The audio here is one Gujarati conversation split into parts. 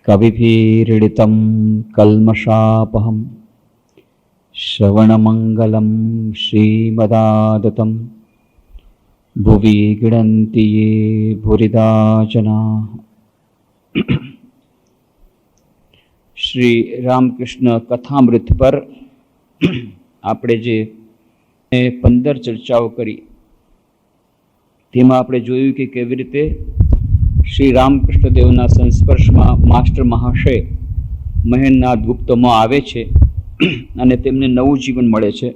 कविभिरीडितं कल्मषापहं श्रवणमङ्गलं श्रीमदादतं भुवि गृह्णन्ति ये भूरिदा जनाः। श्री रामकृष्ण कथामृत पर આપણે જે 15 ચર્ચાઓ કરી તેમાં આપણે જોયું કે કેવી રીતે શ્રી રામકૃષ્ણ દેવના સંસ્પર્શમાં માસ્ટર મહાશય મહેન્દ્રનાથ ગુપ્તમાં આવે છે અને તેમને નવું જીવન મળે છે।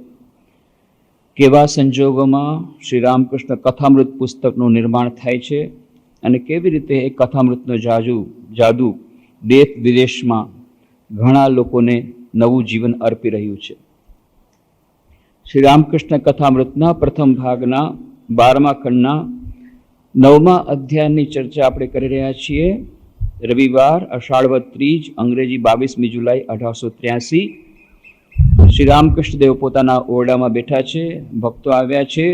કેવા સંજોગોમાં શ્રી રામકૃષ્ણ કથામૃત પુસ્તકનું નિર્માણ થાય છે અને કેવી રીતે એ કથામૃતનો જાદુ દેશ વિદેશમાં ઘણા લોકોને નવું જીવન અર્પી રહ્યું છે। શ્રી રામકૃષ્ણ કથામૃતના પ્રથમ ભાગના 12મા ખંડના 9મા અધ્યાયની ચર્ચા આપણે કરી રહ્યા છીએ। રવિવાર અષાઢવદ ત્રીજ અંગ્રેજી 22મી જુલાઈ 1883 શ્રી રામકૃષ્ણ દેવ પોતાના ઓરડામાં બેઠા છે। ભક્તો આવ્યા છે।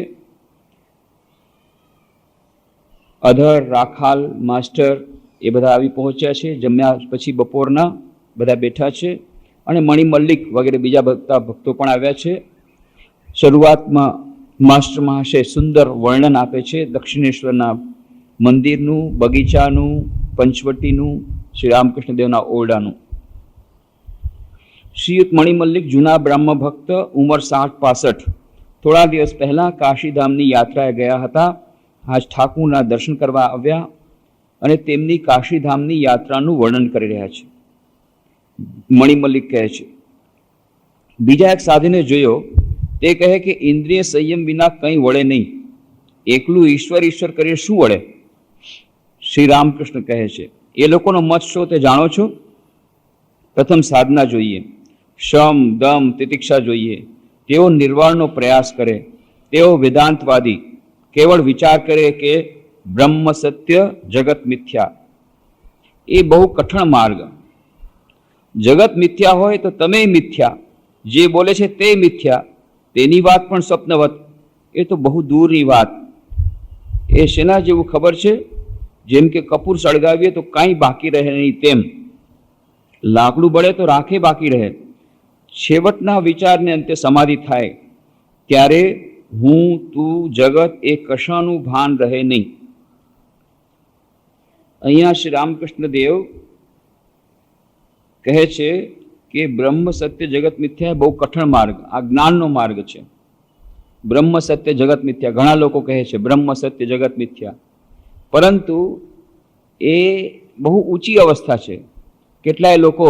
અધર, રાખાલ, માસ્ટર એ બધા આવી પહોંચ્યા છે। જમ્યા પછી બપોરના બધા બેઠા છે અને મણિ મલ્લિક વગેરે બીજા બધા ભક્તો પણ આવ્યા છે। શરૂઆતમાં માસ્ટર મહાશય સુંદર વર્ણન આપે છે દક્ષિણેશ્વરના મંદિરનું, બગીચાનું, પંચવટીનું, શ્રી રામકૃષ્ણ દેવના ઓરડાનું। શ્રીયુત મણિ મલ્લિક જૂના બ્રહ્મ ભક્ત, ઉંમર 60-65, થોડા દિવસ પહેલા કાશીધામની યાત્રાએ ગયા હતા। આજ ઠાકુરના દર્શન કરવા આવ્યા અને તેમની કાશીધામની યાત્રાનું વર્ણન કરી રહ્યા છે। મણિ મલ્લિક કહે છે, બીજા એક સાધીને જોયો, તે કહે કે ઇન્દ્રિય સંયમ વિના કંઈ વળે નહીં, એકલું ઈશ્વર ઈશ્વર કરીએ શું વળે? શ્રી રામકૃષ્ણ કહે છે, એ લોકોનો મત શો તે જાણો છો? પ્રથમ સાધના જોઈએ, શમ, દમ, તિતિક્ષા જોઈએ। તેઓ નિર્વાણનો પ્રયાસ કરે, તેઓ વેદાંતવાદી, કેવળ વિચાર કરે કે બ્રહ્મ સત્ય, જગત મિથ્યા। એ બહુ કઠણ માર્ગ। જગત મિથ્યા હોય તો તમે મિથ્યા, જે બોલે છે તે મિથ્યા, તેની વાત પણ સ્વપ્નવત, એ તો બહુ દૂરની વાત। એ શેના જેવું ખબર છે? જેમ કે કપૂર સળગાવીએ તો કાંઈ બાકી રહે નહીં તેમ, લાકડું બળે તો રાખે બાકી રહે। છેવટના વિચારને અંતે સમાધિ થાય ત્યારે હું, તું, જગત એ કશાનું ભાન રહે નહીં। અહીંયા શ્રી રામકૃષ્ણ દેવ કહે છે કે બ્રહ્મ સત્ય જગત મિથ્યા બહુ કઠણ માર્ગ, આ જ્ઞાનનો માર્ગ છે। બ્રહ્મ સત્ય જગત મિથ્યા, ઘણા લોકો કહે છે બ્રહ્મ સત્ય જગત મિથ્યા, પરંતુ એ બહુ ઊંચી અવસ્થા છે। કેટલાય લોકો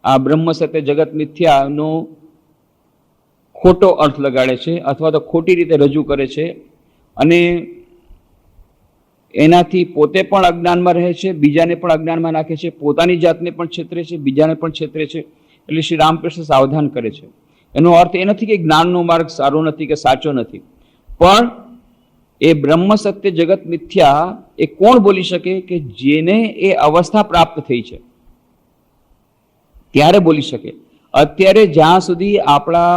આ બ્રહ્મ સત્ય જગત મિથ્યાનો ખોટો અર્થ લગાડે છે અથવા તો ખોટી રીતે રજૂ કરે છે અને એનાથી પોતે પણ અજ્ઞાનમાં રહે છે, બીજાને પણ અજ્ઞાનમાં નાખે છે, પોતાની જાતને પણ છેતરે છે, બીજાને પણ છેતરે છે। એટલે શ્રી રામકૃષ્ણ સાવધાન કરે છે। એનો અર્થ એ નથી કે જ્ઞાનનો માર્ગ સારો નથી કે સાચો નથી, પણ એ બ્રહ્મ સત્ય જગત મિથ્યા એ કોણ બોલી શકે કે જેને એ અવસ્થા પ્રાપ્ત થઈ છે ત્યારે બોલી શકે। અત્યારે જ્યાં સુધી આપણા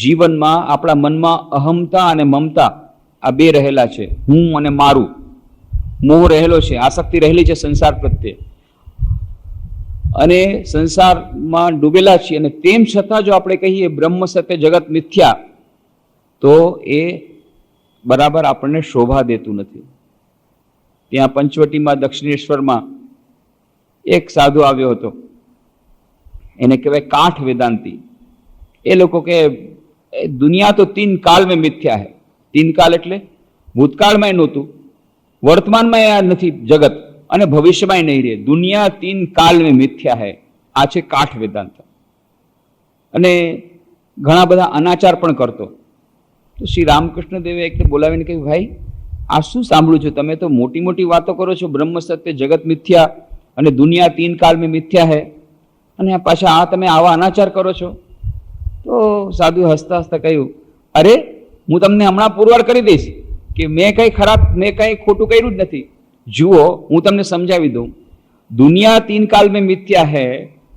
જીવનમાં, આપણા મનમાં અહમતા અને મમતા આ બે રહેલા છે, હું અને મારું, મોહ રહેલો છે, આસક્તિ રહેલી છે સંસાર પ્રત્યે અને સંસારમાં ડૂબેલા છીએ, અને તેમ છતાં જો આપણે કહીએ બ્રહ્મ સત્ય જગત મિથ્યા, તો એ બરાબર આપણને શોભા દેતું નથી। ત્યાં પંચવટીમાં દક્ષિણેશ્વરમાં એક સાધુ આવ્યો હતો, એને કહેવાય કાઠ વેદાંતી। એ લોકો કે દુનિયા તો 3 કાલ મેં મિથ્યા હૈ। 3 કાલ એટલે ભૂતકાળમાં નહોતું, વર્તમાનમાં આ નથી જગત, અને ભવિષ્યમાં નહીં રહે, દુનિયા 3 કાલ મેં મિથ્યા હૈ। આ છે કાઠ વેદાંત। અને ઘણા બધા અનાચાર પણ કરતો। તો શ્રી રામકૃષ્ણ દેવે એક બોલાવીને કહ્યું, ભાઈ આ શું સાંભળ્યું છું, તમે તો મોટી મોટી વાતો કરો છો, બ્રહ્મ સત્ય જગત મિથ્યા અને દુનિયા 3 કાલ મેં મિથ્યા હૈ, અને પાછા આ તમે આવા અનાચાર કરો છો? તો સાધુ હસતા હસતા કહ્યું, અરે હું તમને હમણાં પુરવાર કરી દઈશ કે મેં કંઈ ખોટું કર્યું જ નથી। જુઓ, હું તમને સમજાવી દઉં, दुनिया 3 काल में मिथ्या है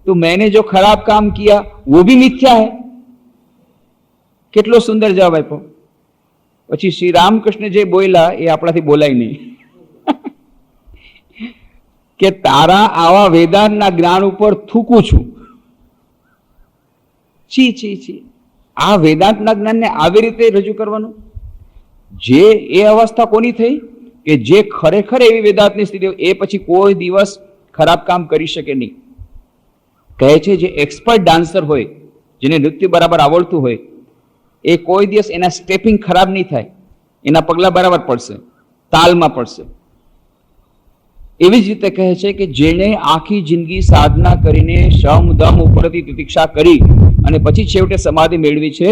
तो मैंने जो खराब काम किया वो भी मिथ्या है। કેટલો સુંદર જવાબ આપ્યો। પછી શ્રી રામકૃષ્ણ જે બોલ્યા એ આપણાથી બોલાય નહીં કે તારા આવા વેદાંતના જ્ઞાન ઉપર થૂકું છું. છી છી છી, આ વેદાંતના જ્ઞાનને આવી રીતે રજૂ કરવાનું. જે એ અવસ્થા કોની થઈ કે જે ખરેખર એવી વેદાંતની સ્થિતિ હોય એ પછી કોઈ દિવસ ખરાબ કામ કરી શકે નહીં. કહે છે જે એક્સપર્ટ ડાન્સર હોય, જેને નૃત્ય બરાબર આવડતું હોય, એ કોઈ દિવસ એના સ્ટેપિંગ ખરાબ નહીં થાય, એના પગલા બરાબર પડશે, તાલમાં પડશે. એવી જ રીતે કહે છે કે જેણે આખી જિંદગી સાધના કરીને શમ દમ ઉપરથી તિતિક્ષા કરી અને પછી છેવટે સમાધિ મેળવી છે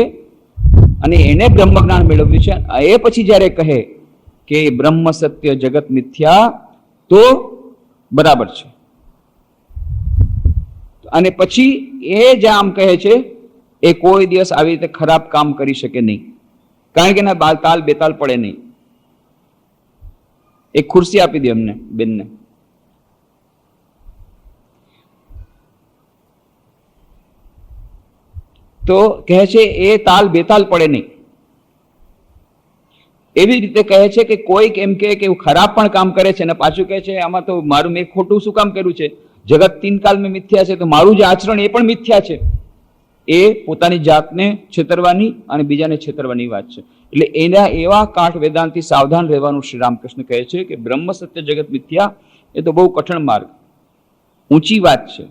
અને એને બ્રહ્મ જ્ઞાન મેળવ્યું છે, એ પછી જ્યારે કહે કે બ્રહ્મ સત્ય જગત મિથ્યા, તો બરાબર છે. અને પછી એ જે આમ કહે છે એ કોઈ દિવસ આવી રીતે ખરાબ કામ કરી શકે નહીં, કારણ કે એના તાલ બેતાલ પડે નહીં. એક ખુરશી આપી દે અમને બેનને. તો કહે છે એ તાલ બેતાલ પડે નહીં. એવી રીતે કહે છે કે કોઈક એમ કે ખરાબ પણ કામ કરે છે અને પાછું કહે છે આમાં તો મારું મેં ખોટું શું કામ કર્યું છે, જગત તીન કાલ મેં મિથ્યા છે, તો મારું જે આચરણ એ પણ મિથ્યા છે. એ પોતાની જાતને છેતરવાની અને બીજાને છેતરવાની વાત છે. એટલે એના એવા કાઠ વેદાંતથી સાવધાન રહેવાનું શ્રી રામકૃષ્ણ કહે છે કે બ્રહ્મ સત્ય જગત મિથ્યા એ તો બહુ કઠણ માર્ગ, ઊંચી વાત છે.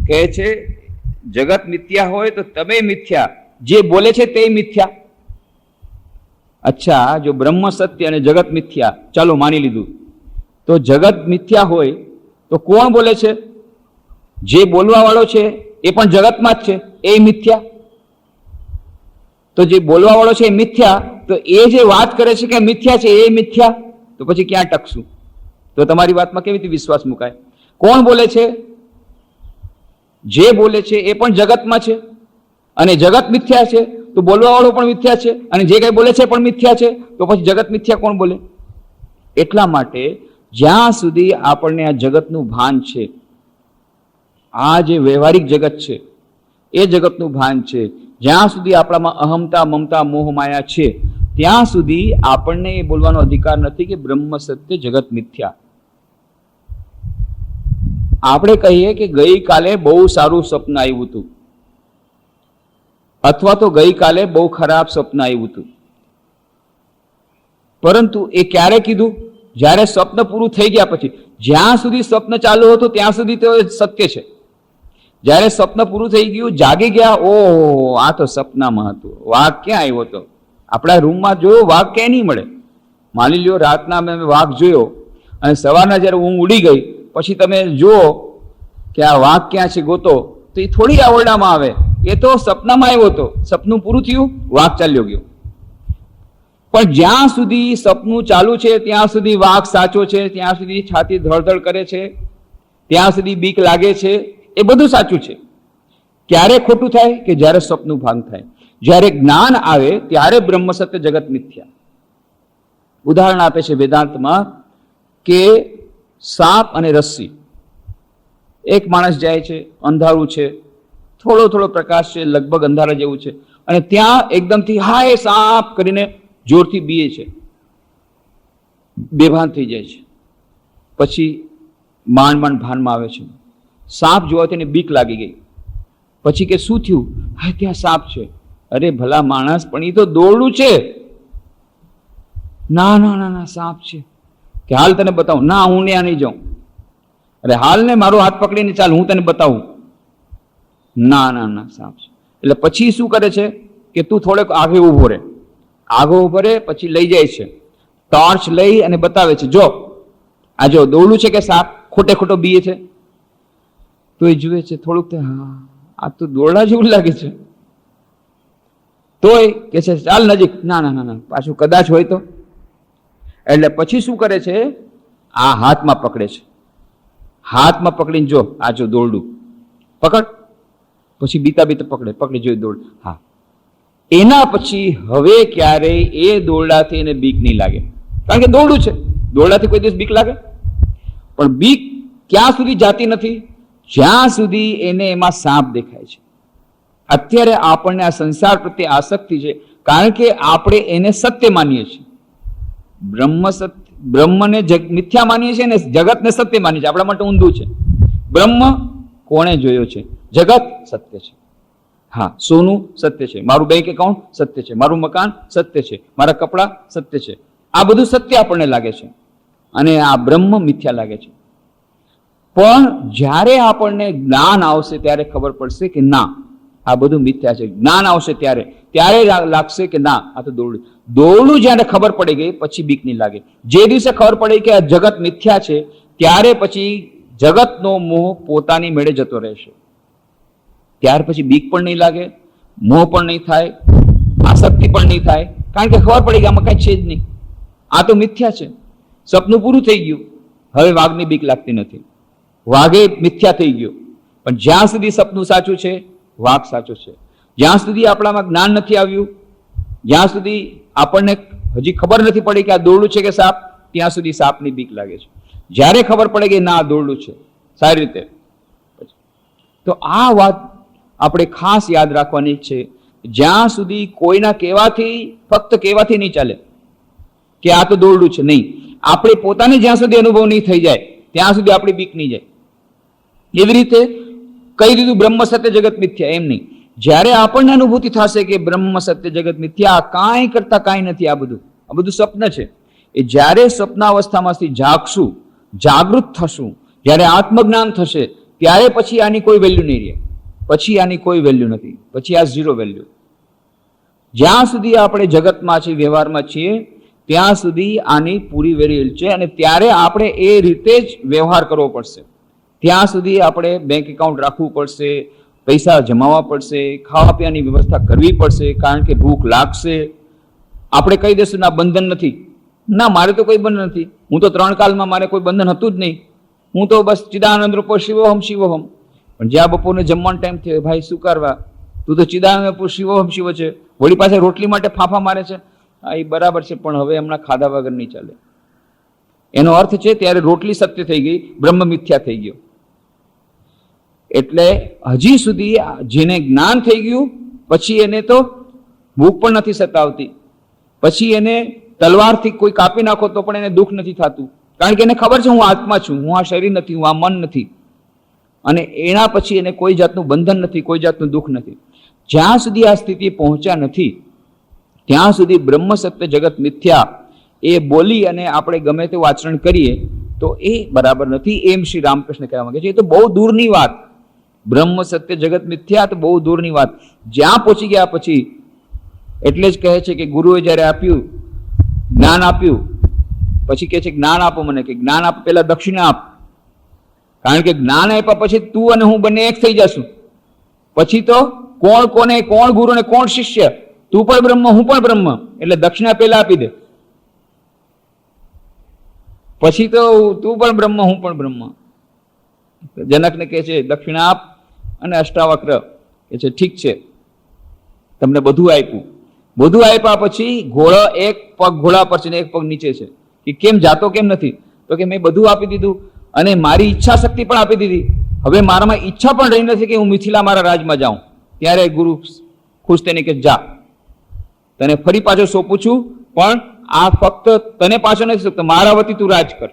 કહે છે જગત મિથ્યા હોય તો તમે મિથ્યા, જે બોલે છે તે મિથ્યા. અચ્છા, જો બ્રહ્મ સત્ય અને જગત મિથ્યા, ચાલો માની લીધું, તો જગત મિથ્યા હોય તો કોણ બોલે છે? જે બોલવા વાળો છે એ પણ જગતમાં જ છે, એ મિથ્યા. તો જે બોલવા વાળો છે એ મિથ્યા, તો એ જે વાત કરે છે કે મિથ્યા છે એ મિથ્યા, તો પછી ક્યાં ટકશું? તો તમારી વાતમાં કેવી રીતે વિશ્વાસ મુકાય? કોણ બોલે છે? જે બોલે છે એ પણ જગતમાં છે અને જગત મિથ્યા છે, તો બોલવા વાળો પણ મિથ્યા છે અને જે કઈ બોલે છે પણ મિથ્યા છે, તો પછી જગત મિથ્યા કોણ બોલે? એટલા માટે જ્યાં સુધી આપણને આ જગતનું ભાન છે, આ જે વ્યવહારિક જગત છે એ જગતનું ભાન છે, જ્યાં સુધી આપણામાં અહમતા મમતા મોહ માયા છે, ત્યાં સુધી આપણને એ બોલવાનો અધિકાર નથી કે બ્રહ્મ સત્ય જગત મિથ્યા. આપણે કહીએ કે ગઈકાલે બહુ સારું સ્વપ્ન આવ્યું હતું, અથવા તો ગઈકાલે બહુ ખરાબ સ્વપ્ન આવ્યું હતું, પરંતુ એ ક્યારે કીધું? જ્યારે સ્વપ્ન પૂરું થઈ ગયા પછી. જ્યાં સુધી સ્વપ્ન ચાલુ હતું ત્યાં સુધી તો સત્ય છે. જ્યારે સ્વપ્ન પૂરું થઈ ગયું, જાગી ગયા, ઓહો આ તો સપનામાં હતું, વાઘ ક્યાં આવ્યો હતો? આપણા રૂમમાં જોયો, વાઘ ક્યાંય નહીં મળે. માની લ્યો રાતના મેં વાઘ જોયો અને સવારના જ્યારે ઊંઘ ઉડી ગઈ પછી તમે જુઓ કે આ વાઘ ક્યાં છે ગોતો, તો એ થોડી આવરડામાં આવે, એ તો સપનામાં આવ્યો હતો, સપનું પૂરું થયું, વાઘ ચાલ્યો ગયો. પણ જ્યાં સુધી સપનું ચાલુ છે ત્યાં સુધી વાઘ સાચો છે, ત્યાં સુધી છાતી ધડધડ કરે છે, ત્યાં સુધી બીક લાગે છે, એ બધું સાચું છે. ક્યારે ખોટું થાય? કે જ્યારે સ્વપ્નનું ભાન થાય, જ્યારે જ્ઞાન આવે ત્યારે બ્રહ્મ સત્ય જગત મિથ્યા. ઉદાહરણ આપે છે વેદાંતમાં કે સાપ અને રસ્સી. એક માણસ જાય છે, અંધારું છે, થોડો થોડો પ્રકાશ છે, લગભગ અંધારા જેવું છે, અને ત્યાં એકદમથી હાય સાપ કરીને જોરથી બીએ છે, બેભાન થઈ જાય છે. પછી માંડ માંડ ભાનમાં આવે છે. સાપ જોવાથી એને બીક લાગી ગઈ. પછી કે શું થયું? હા ત્યાં સાપ છે. અરે ભલા માણસ, પણ એ તો દોરડું છે. ના ના ના ના સાપ છે. કે હાલ તને બતાવું. ના હું ત્યાં નહીં જાઉં. અરે હાલ ને મારો હાથ પકડીને ચાલ, હું તને બતાવું. ના ના ના સાપ છે. એટલે પછી શું કરે છે કે તું થોડેક આગે ઉભો રહે. આગો ઉભો રહે, પછી લઈ જાય છે, ટોર્ચ લઈ અને બતાવે છે, જો આ જો દોરડું છે કે સાપ ખોટે ખોટો બીએ છે. તો એ જુએ છે થોડુંક, હા આ તો દોરડા જેવું લાગે છે. તોય કે છે ચાલ નજીક. ના ના ના ના, પાછું કદાચ હોય તો. એટલે પછી શું કરે છે? આ હાથમાં પકડે છે. હાથમાં પકડીને જો આ જો દોરડું પકડ. પછી બીતા બીતા પકડી જોઈ દોરડું. હા, એના પછી હવે ક્યારેય એ દોરડાથી એને બીક નહીં લાગે, કારણ કે દોરડું છે. દોરડાથી કોઈ દિવસ બીક લાગે? પણ બીક ક્યાં સુધી જાતી નથી? જ્યાં સુધી એને એમાં સાપ દેખાય છે. અત્યારે આપણને આ સંસાર પ્રત્યે આસક્તિ છે, કારણ કે આપણે એને સત્ય માનીએ છીએ. બ્રહ્મ સત્ય બ્રહ્મને મિથ્યા માનીએ છીએ ને જગતને સત્ય માનીએ છીએ, આપણા માટે ઊંધું છે. બ્રહ્મ કોણે જોયો છે? જગત સત્ય છે. હા, સોનું સત્ય છે, મારું બેંક એકાઉન્ટ સત્ય છે, મારું મકાન સત્ય છે, મારા કપડાં સત્ય છે. આ બધું સત્ય આપણને લાગે છે અને આ બ્રહ્મ મિથ્યા લાગે છે. પણ જ્યારે આપણને જ્ઞાન આવશે ત્યારે ખબર પડશે કે ના, આ બધું મિથ્યા છે. જ્ઞાન આવશે ત્યારે લાગશે કે ના, આ તો દોરડું જ્યારે ખબર પડી ગઈ પછી બીક નહીં લાગે. જે દિવસે ખબર પડી કે આ જગત મિથ્યા છે ત્યારે પછી જગતનો મોહ પોતાની મેળે જતો રહેશે. ત્યાર પછી બીક પણ નહીં લાગે, મોહ પણ નહીં થાય, આસક્તિ પણ નહીં થાય, કારણ કે ખબર પડી કે આમાં કઈ છે જ નહીં, આ તો મિથ્યા છે. સપનું પૂરું થઈ ગયું, હવે વાઘની બીક લાગતી નથી. વાઘે મિથ્યા થઈ ગયો. પણ જ્યાં સુધી સપનું સાચું છે, વાઘ સાચો છે. જ્યાં સુધી આપણામાં જ્ઞાન નથી આવ્યું, જ્યાં સુધી આપણને હજી ખબર નથી પડી કે આ દોરડું છે કે સાપ, ત્યાં સુધી સાપની બીક લાગે છે. જ્યારે ખબર પડે કે ના, દોરડું છે સારી રીતે, તો આ વાત આપણે ખાસ યાદ રાખવાની છે. જ્યાં સુધી કોઈના કહેવાથી, ફક્ત કહેવાથી નહીં ચાલે કે આ તો દોરડું છે, નહીં. આપણે પોતાને જ્યાં સુધી અનુભવ નહીં થઈ જાય ત્યાં સુધી આપણી બીક નહીં જાય. એવી રીતે કહી દીધું બ્રહ્મ સત્ય જગત મિથ્યા, એમ નહીં. જ્યારે આપણને અનુભૂતિ થશે કે બ્રહ્મ સત્ય જગત મિથ્યા, કાંઈ કરતા કાંઈ નથી, આ બધું સ્વપ્ન છે. એ જ્યારે સ્વપ્નાવસ્થામાંથી જાગશું, જાગૃત થશું, જ્યારે આત્મજ્ઞાન થશે, ત્યારે પછી આની કોઈ વેલ્યુ નહીં રહે. પછી આની કોઈ વેલ્યુ નથી, પછી આ ઝીરો વેલ્યુ. જ્યાં સુધી આપણે જગતમાં છીએ, વ્યવહારમાં છીએ, ત્યાં સુધી આની પૂરી વેલ્યુ છે. અને ત્યારે આપણે એ રીતે જ વ્યવહાર કરવો પડશે. ત્યાં સુધી આપણે બેંક એકાઉન્ટ રાખવું પડશે, પૈસા જમાવવા પડશે, ખાવા પીવાની વ્યવસ્થા કરવી પડશે, કારણ કે ભૂખ લાગશે. આપણે કહી દઈશું ના, બંધન નથી, ના મારે તો કોઈ બંધન નથી, હું તો 3 કાલમાં મારે કોઈ બંધન હતું જ નહીં, હું તો બસ ચિદાનંદ રૂપો શિવોહમ શિવોહમ. પણ જ્યાં બપોરને જમવાનો ટાઈમ થયો, ભાઈ શું કરવા, તું તો ચિદાનંદ રૂપો શિવોહમ શિવ છે, વળી પાસે રોટલી માટે ફાંફા મારે છે. હા, એ બરાબર છે, પણ હવે હમણાં ખાધા વગર નહીં ચાલે. એનો અર્થ છે ત્યારે રોટલી સત્ય થઈ ગઈ, બ્રહ્મ મિથ્યા થઈ ગયો. એટલે હજી સુધી જેને જ્ઞાન થઈ ગયું, પછી એને તો ભૂખ પણ નથી સતાવતી, પછી એને તલવારથી કોઈ કાપી નાખો તો પણ એને દુઃખ નથી થતું, કારણ કે એને ખબર છે હું આત્મા છું, હું આ શરીર નથી, હું આ મન નથી. અને એના પછી એને કોઈ જાતનું બંધન નથી, કોઈ જાતનું દુઃખ નથી. જ્યાં સુધી આ સ્થિતિ પહોંચ્યા નથી ત્યાં સુધી બ્રહ્મ સત્ય જગત મિથ્યા એ બોલી અને આપણે ગમે તેવું આચરણ કરીએ તો એ બરાબર નથી, એમ શ્રી રામકૃષ્ણ કહેવા માંગે છે. એ તો બહુ દૂરની વાત, બ્રહ્મ સત્ય જગત મિથ્યા તો બહુ દૂરની વાત. જ્યાં પહોંચી ગયા પછી એટલે જ કહે છે કે ગુરુએ જ્યારે આપ્યું, જ્ઞાન આપ્યું, પછી કહે છે જ્ઞાન આપો મને, કે જ્ઞાન આપ, પેલા દક્ષિણા આપ. કારણ કે જ્ઞાન આપ્યા પછી તું અને હું બંને એક થઈ જશું. પછી તો કોણ કોને, કોણ ગુરુ ને કોણ શિષ્ય, તું પણ બ્રહ્મ, હું પણ બ્રહ્મ, એટલે દક્ષિણા પેલા આપી દે. પછી તો તું પણ બ્રહ્મ, હું પણ બ્રહ્મ. જનકને કહે છે દક્ષિણા આપ, અને અષ્ટાવક્ર કહે છે ઠીક છે, તમને બધું આપ્યું. બધું આપ્યા પછી ઘોડો એક પગ ઘોડા પર છે ને એક પગ નીચે છે, કે કેમ જાતો કેમ નથી? તો કે મેં બધું આપી દીધું અને મારી ઈચ્છા શક્તિ પણ આપી દીધી, હવે મારામાં ઈચ્છા પણ રહી નથી કે હું મિથિલા મારા રાજમાં જાઉં. ત્યારે ગુરુ ખુશ થઈને કે જા, તને ફરી પાછો સોંપું છું, પણ આ ફક્ત તને પાછો નથી શકતો, મારા વતી તું રાજ કર.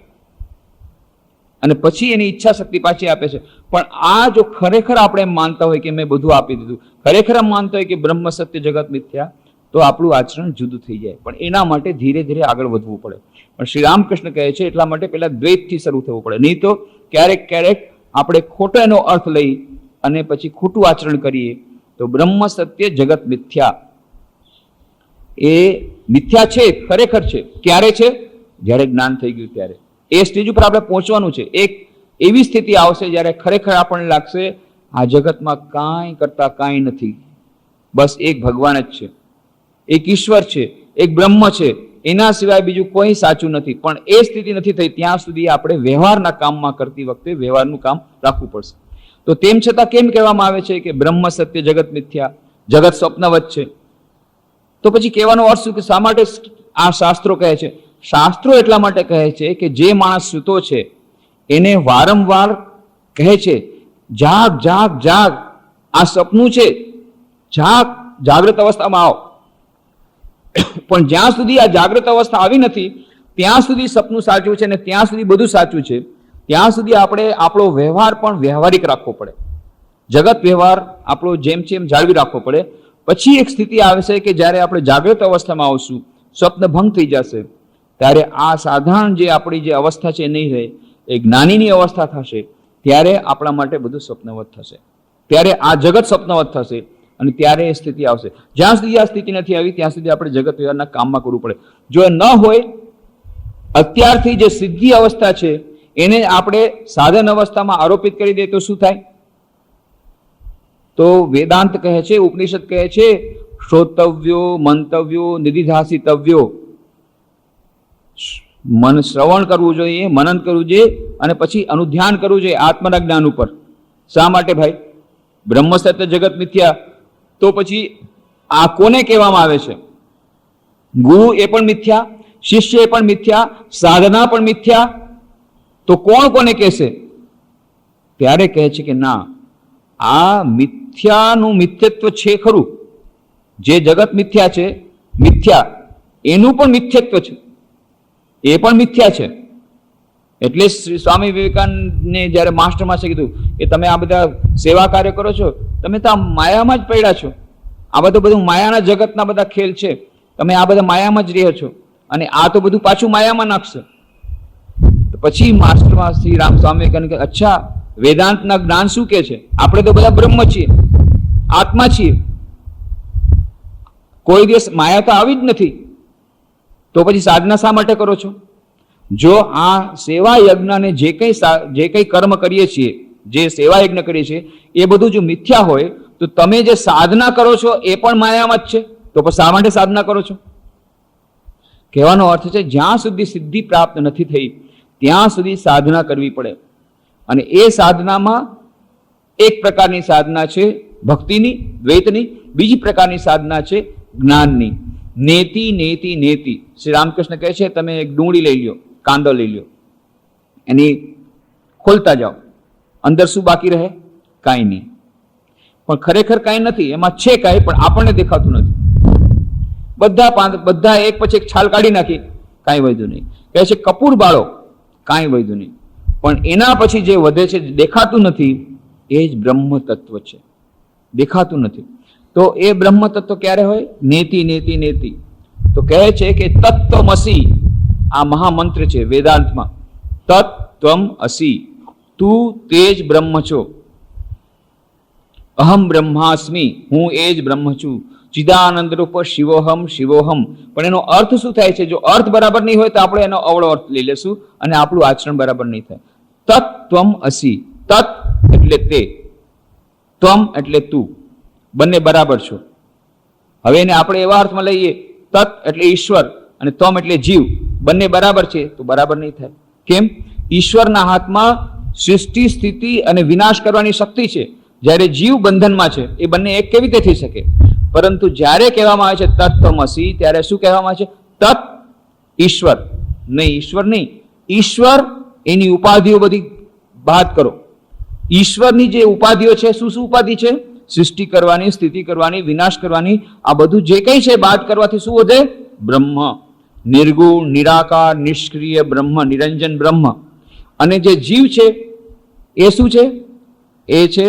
અને પછી એની ઈચ્છા શક્તિ પાછી આપે છે. પણ આ જો ખરેખર આપણે માનતા હોય કે મેં બધું આપી દીધું, ખરેખર માનતા હોય કે બ્રહ્મ સત્ય જગત મિથ્યા, તો આપણું આચરણ જુદું થઈ જાય. પણ એના માટે ધીરે ધીરે આગળ વધવું પડે. પણ શ્રી રામકૃષ્ણ કહે છે એટલા માટે પેલા દ્વૈતથી શરૂ થવું પડે, નહીં તો ક્યારેક ક્યારેક આપણે ખોટો એનો અર્થ લઈ અને પછી ખોટું આચરણ કરીએ તો બ્રહ્મ સત્ય જગત મિથ્યા એ મિથ્યા છે, ખરેખર છે. ક્યારે છે? જ્યારે જ્ઞાન થઈ ગયું ત્યારે. એ સ્ટેજ ઉપર આપણે પહોંચવાનું છે. એક એવી સ્થિતિ આવશે જ્યારે ખરેખર આપણને લાગશે આ જગતમાં કાંઈ કરતા કાંઈ નથી, બસ એક ભગવાન જ છે, એક ઈશ્વર છે, એક બ્રહ્મ છે, એના સિવાય બીજું કોઈ સાચું નથી. પણ એ સ્થિતિ નથી થઈ ત્યાં સુધી આપણે વ્યવહારના કામમાં કરતી વખતે વ્યવહારનું કામ રાખવું પડશે. તો તેમ છતાં કેમ કહેવામાં આવે છે કે બ્રહ્મ સત્ય જગત મિથ્યા, જગત સ્વપ્નવત છે? તો પછી કહેવાનો અર્થ શું, કે શા માટે આ શાસ્ત્રો કહે છે? શાસ્ત્રો એટલા માટે કહે છે કે જે માણસ સૂતો છે એને વારંવાર કહે છે જાગ જાગ જાગ, આ સપનું છે, જાગ, જાગ્રત અવસ્થામાં આવો. પણ જ્યાં સુધી આ જાગ્રત અવસ્થા આવી નથી ત્યાં સુધી સપનું સાચું છે ને ત્યાં સુધી બધું સાચું છે, ત્યાં સુધી આપણે આપણો વ્યવહાર પણ વ્યવહારિક રાખવો પડે, જગત વ્યવહાર આપણો જેમ છે એમ જાળવી રાખવો પડે. પછી એક સ્થિતિ આવશે કે જ્યારે આપણે જાગૃત અવસ્થામાં આવશું, સ્વપ્ન ભંગ થઈ જશે, ત્યારે આ સાધારણ જે આપણી જે અવસ્થા છે એ નહીં રહે, એ જ્ઞાનીની અવસ્થા થશે. ત્યારે આપણા માટે બધું સ્વપ્નવત થશે, ત્યારે આ જગત સ્વપ્નવત થશે અને ત્યારે એ સ્થિતિ આવશે. જ્યાં સુધી આ સ્થિતિ નથી આવી ત્યાં સુધી આપણે જગત વ્યવહારના કામમાં કરવું પડે. જો એ ન હોય, અત્યારથી જે સિદ્ધિ અવસ્થા છે એને આપણે સાધન અવસ્થામાં આરોપિત કરી દે તો શું થાય? તો વેદાંત કહે છે, ઉપનિષદ કહે છે, શ્રોતવ્યો, મંતવ્યો, નિધિધ્યાસિતવ્યો. મન શ્રવણ કરવું જોઈએ, મનન કરવું જોઈએ અને પછી અનુધ્યાન કરવું જોઈએ આત્માના જ્ઞાન ઉપર. શા માટે ભાઈ? બ્રહ્મ સત્ય જગત મિથ્યા, તો પછી આ કોને કહેવામાં આવે છે? ગુરુ એ પણ મિથ્યા, શિષ્ય એ પણ મિથ્યા, સાધના પણ મિથ્યા, તો કોણ કોને કહેશે? ત્યારે કહે છે કે ના, આ મિથ્યાનું મિથ્યત્વ છે ખરું, જે જગત મિથ્યા છે, મિથ્યા એનું પણ મિથ્યત્વ છે, એ પણ મિથ્યા છે. એટલે સ્વામી વિવેકાનંદને જ્યારે માસ્ટરમાં છે કીધું કે તમે આ બધા સેવા કાર્ય કરો છો, તમે તો આ માયામાં જ પડ્યા છો, આ બધું માયાના જગતના બધા ખેલ છે, તમે આ બધા માયામાં જ રહ્યો છો અને આ તો બધું પાછું માયામાં નાખશે. તો પછી માસ્ટરમાં શ્રી રામ સ્વામી વિવેકાનંદ કહે, અચ્છા વેદાંતના જ્ઞાન શું કે છે? આપણે તો બધા બ્રહ્મ છીએ, આત્મા છીએ, કોઈ દિવસ માયા તો આવી જ નથી, તો પછી સાધના શા માટે કરો છો? જો આ સેવા યજ્ઞને જે કંઈ કર્મ કરીએ છીએ, જે સેવા યજ્ઞ કરીએ છીએ, એ બધું જો મિથ્યા હોય તો તમે જે સાધના કરો છો એ પણ માયામાં જ છે, તો પછી શા માટે સાધના કરો છો? કહેવાનો અર્થ છે જ્યાં સુધી સિદ્ધિ પ્રાપ્ત નથી થઈ ત્યાં સુધી સાધના કરવી પડે. અને એ સાધનામાં એક પ્રકારની સાધના છે ભક્તિની, દ્વૈતની, બીજી પ્રકારની સાધના છે જ્ઞાનની. નેતિ નેતિ નેતિ. શ્રી રામકૃષ્ણ કહે છે તમે એક ડુંગળી લઈ લ્યો, કાંદો લઈ લ્યો, એની ખોલતા જાઓ, અંદર શું બાકી રહે? કાંઈ નહીં. પણ ખરેખર કાંઈ નથી, એમાં છે કાંઈ પણ આપણને દેખાતું નથી. બધા એક પછી એક છાલ કાઢી નાખી, કાંઈ વધ્યું નહીં. કહે છે કપૂર બાળો, કાંઈ વધ્યું નહીં. પણ એના પછી જે વધે છે, દેખાતું નથી, એ જ બ્રહ્મ તત્વ છે, દેખાતું નથી. તો એ બ્રહ્મ તત્વ ક્યારે હોય? નેતિ નેતિ નેતિ. તો કહે છે કે તત્વમસી, આ મહામંત્ર છે વેદાંતમાં, તત્વમ અસી, તું તે જ બ્રહ્મ છો. અહમ બ્રહ્માસ્મિ, હું એ જ બ્રહ્મ છું. ચિદાનંદ રૂપ શિવોહમ શિવોહમ. પણ એનો અર્થ શું થાય છે? જો અર્થ બરાબર નહીં હોય તો આપણે એનો અવળો અર્થ લઈ લેશું અને આપણું આચરણ બરાબર નહીં થાય. તત્વમ અસી, તત્ એટલે તે, ત્વમ એટલે તું, બંને બરાબર છો. હવે એને આપણે એવા અર્થમાં લઈએ, તત્ એટલે ઈશ્વર અને ત્વમ એટલે જીવ, બંને બરાબર છે, તો બરાબર નહીં થાય. કેમ? ઈશ્વરના હાથમાં સૃષ્ટિ, સ્થિતિ અને વિનાશ કરવાની શક્તિ છે, જ્યારે જીવ બંધનમાં છે. એ બંને એક કેવી રીતે થઈ શકે? પરંતુ જ્યારે કહેવામાં આવે છે તત્વમસી, ત્યારે શું કહેવામાં આવે છે? તત્ ઈશ્વર નહીં, ઈશ્વર નહીં. ઈશ્વર એની ઉપાધિઓ બધી બાદ કરો. ઈશ્વરની જે ઉપાધિઓ છે, શું શું ઉપાધિ છે? સૃષ્ટિ કરવાની, સ્થિતિ કરવાની, વિનાશ કરવાની, આ બધું જે કંઈ છે બાદ કરવાથી શું વધે? બ્રહ્મ. નિર્ગુણ, નિરાકાર, નિષ્ક્રિય બ્રહ્મ, નિરંજન બ્રહ્મ. અને જે જીવ છે એ શું છે? એ છે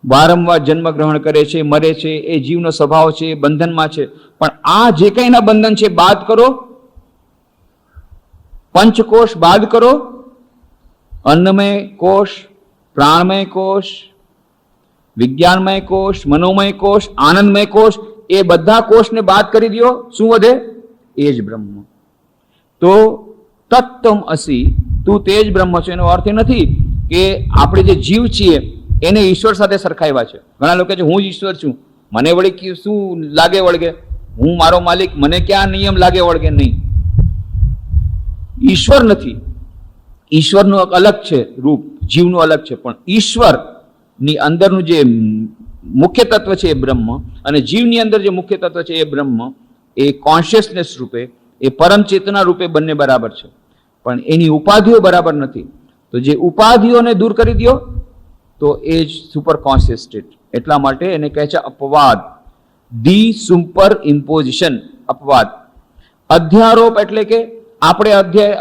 વારંવાર જન્મ ગ્રહણ કરે છે, મરે છે, એ જીવનો સ્વભાવ છે, બંધનમાં છે. પણ આ જે કંઈના બંધન છે બાદ કરો, પંચકોશ બાદ કરો, અન્નમય કોષ, પ્રાણમય કોષ, વિજ્ઞાનમય કોષ, મનોમય કોષ, આનંદમય કોષ, એ બધા કોષને બાદ કરી દો, શું વધે? એ જ બ્રહ્મ. તો તત્વમ અસી, તું તે જ બ્રહ્મ છે. એનો અર્થ એ નથી કે આપણે જે જીવ છીએ એને ઈશ્વર સાથે સરખાવ્યા છે. ઘણા લોકો છે હું જ ઈશ્વર છું, મને વળી શું લાગે વળગે, હું મારો માલિક, મને ક્યાં નિયમ લાગે વળગે. નહીં, ઈશ્વર નથી. ઈશ્વરનું અલગ છે રૂપ, જીવનું અલગ છે. પણ ઈશ્વર ની અંદરનું જે મુખ્ય તત્વ છે એ બ્રહ્મ, અને જીવની અંદર જે મુખ્ય તત્વ છે એ બ્રહ્મ, એ કોન્શિયસનેસ રૂપે, એ પરમ ચેતના રૂપે બંને બરાબર છે. પણ એની ઉપાધિઓ બરાબર નથી. તો જે ઉપાધિઓને દૂર કરી દો તો એ જ સુપર કોન્શિયસ સ્ટેટ. એટલા માટે એને કહે છે અપવાદ, ધી સુપર ઇમ્પોઝિશન. અપવાદ, અધ્યારોપ એટલે કે આપણે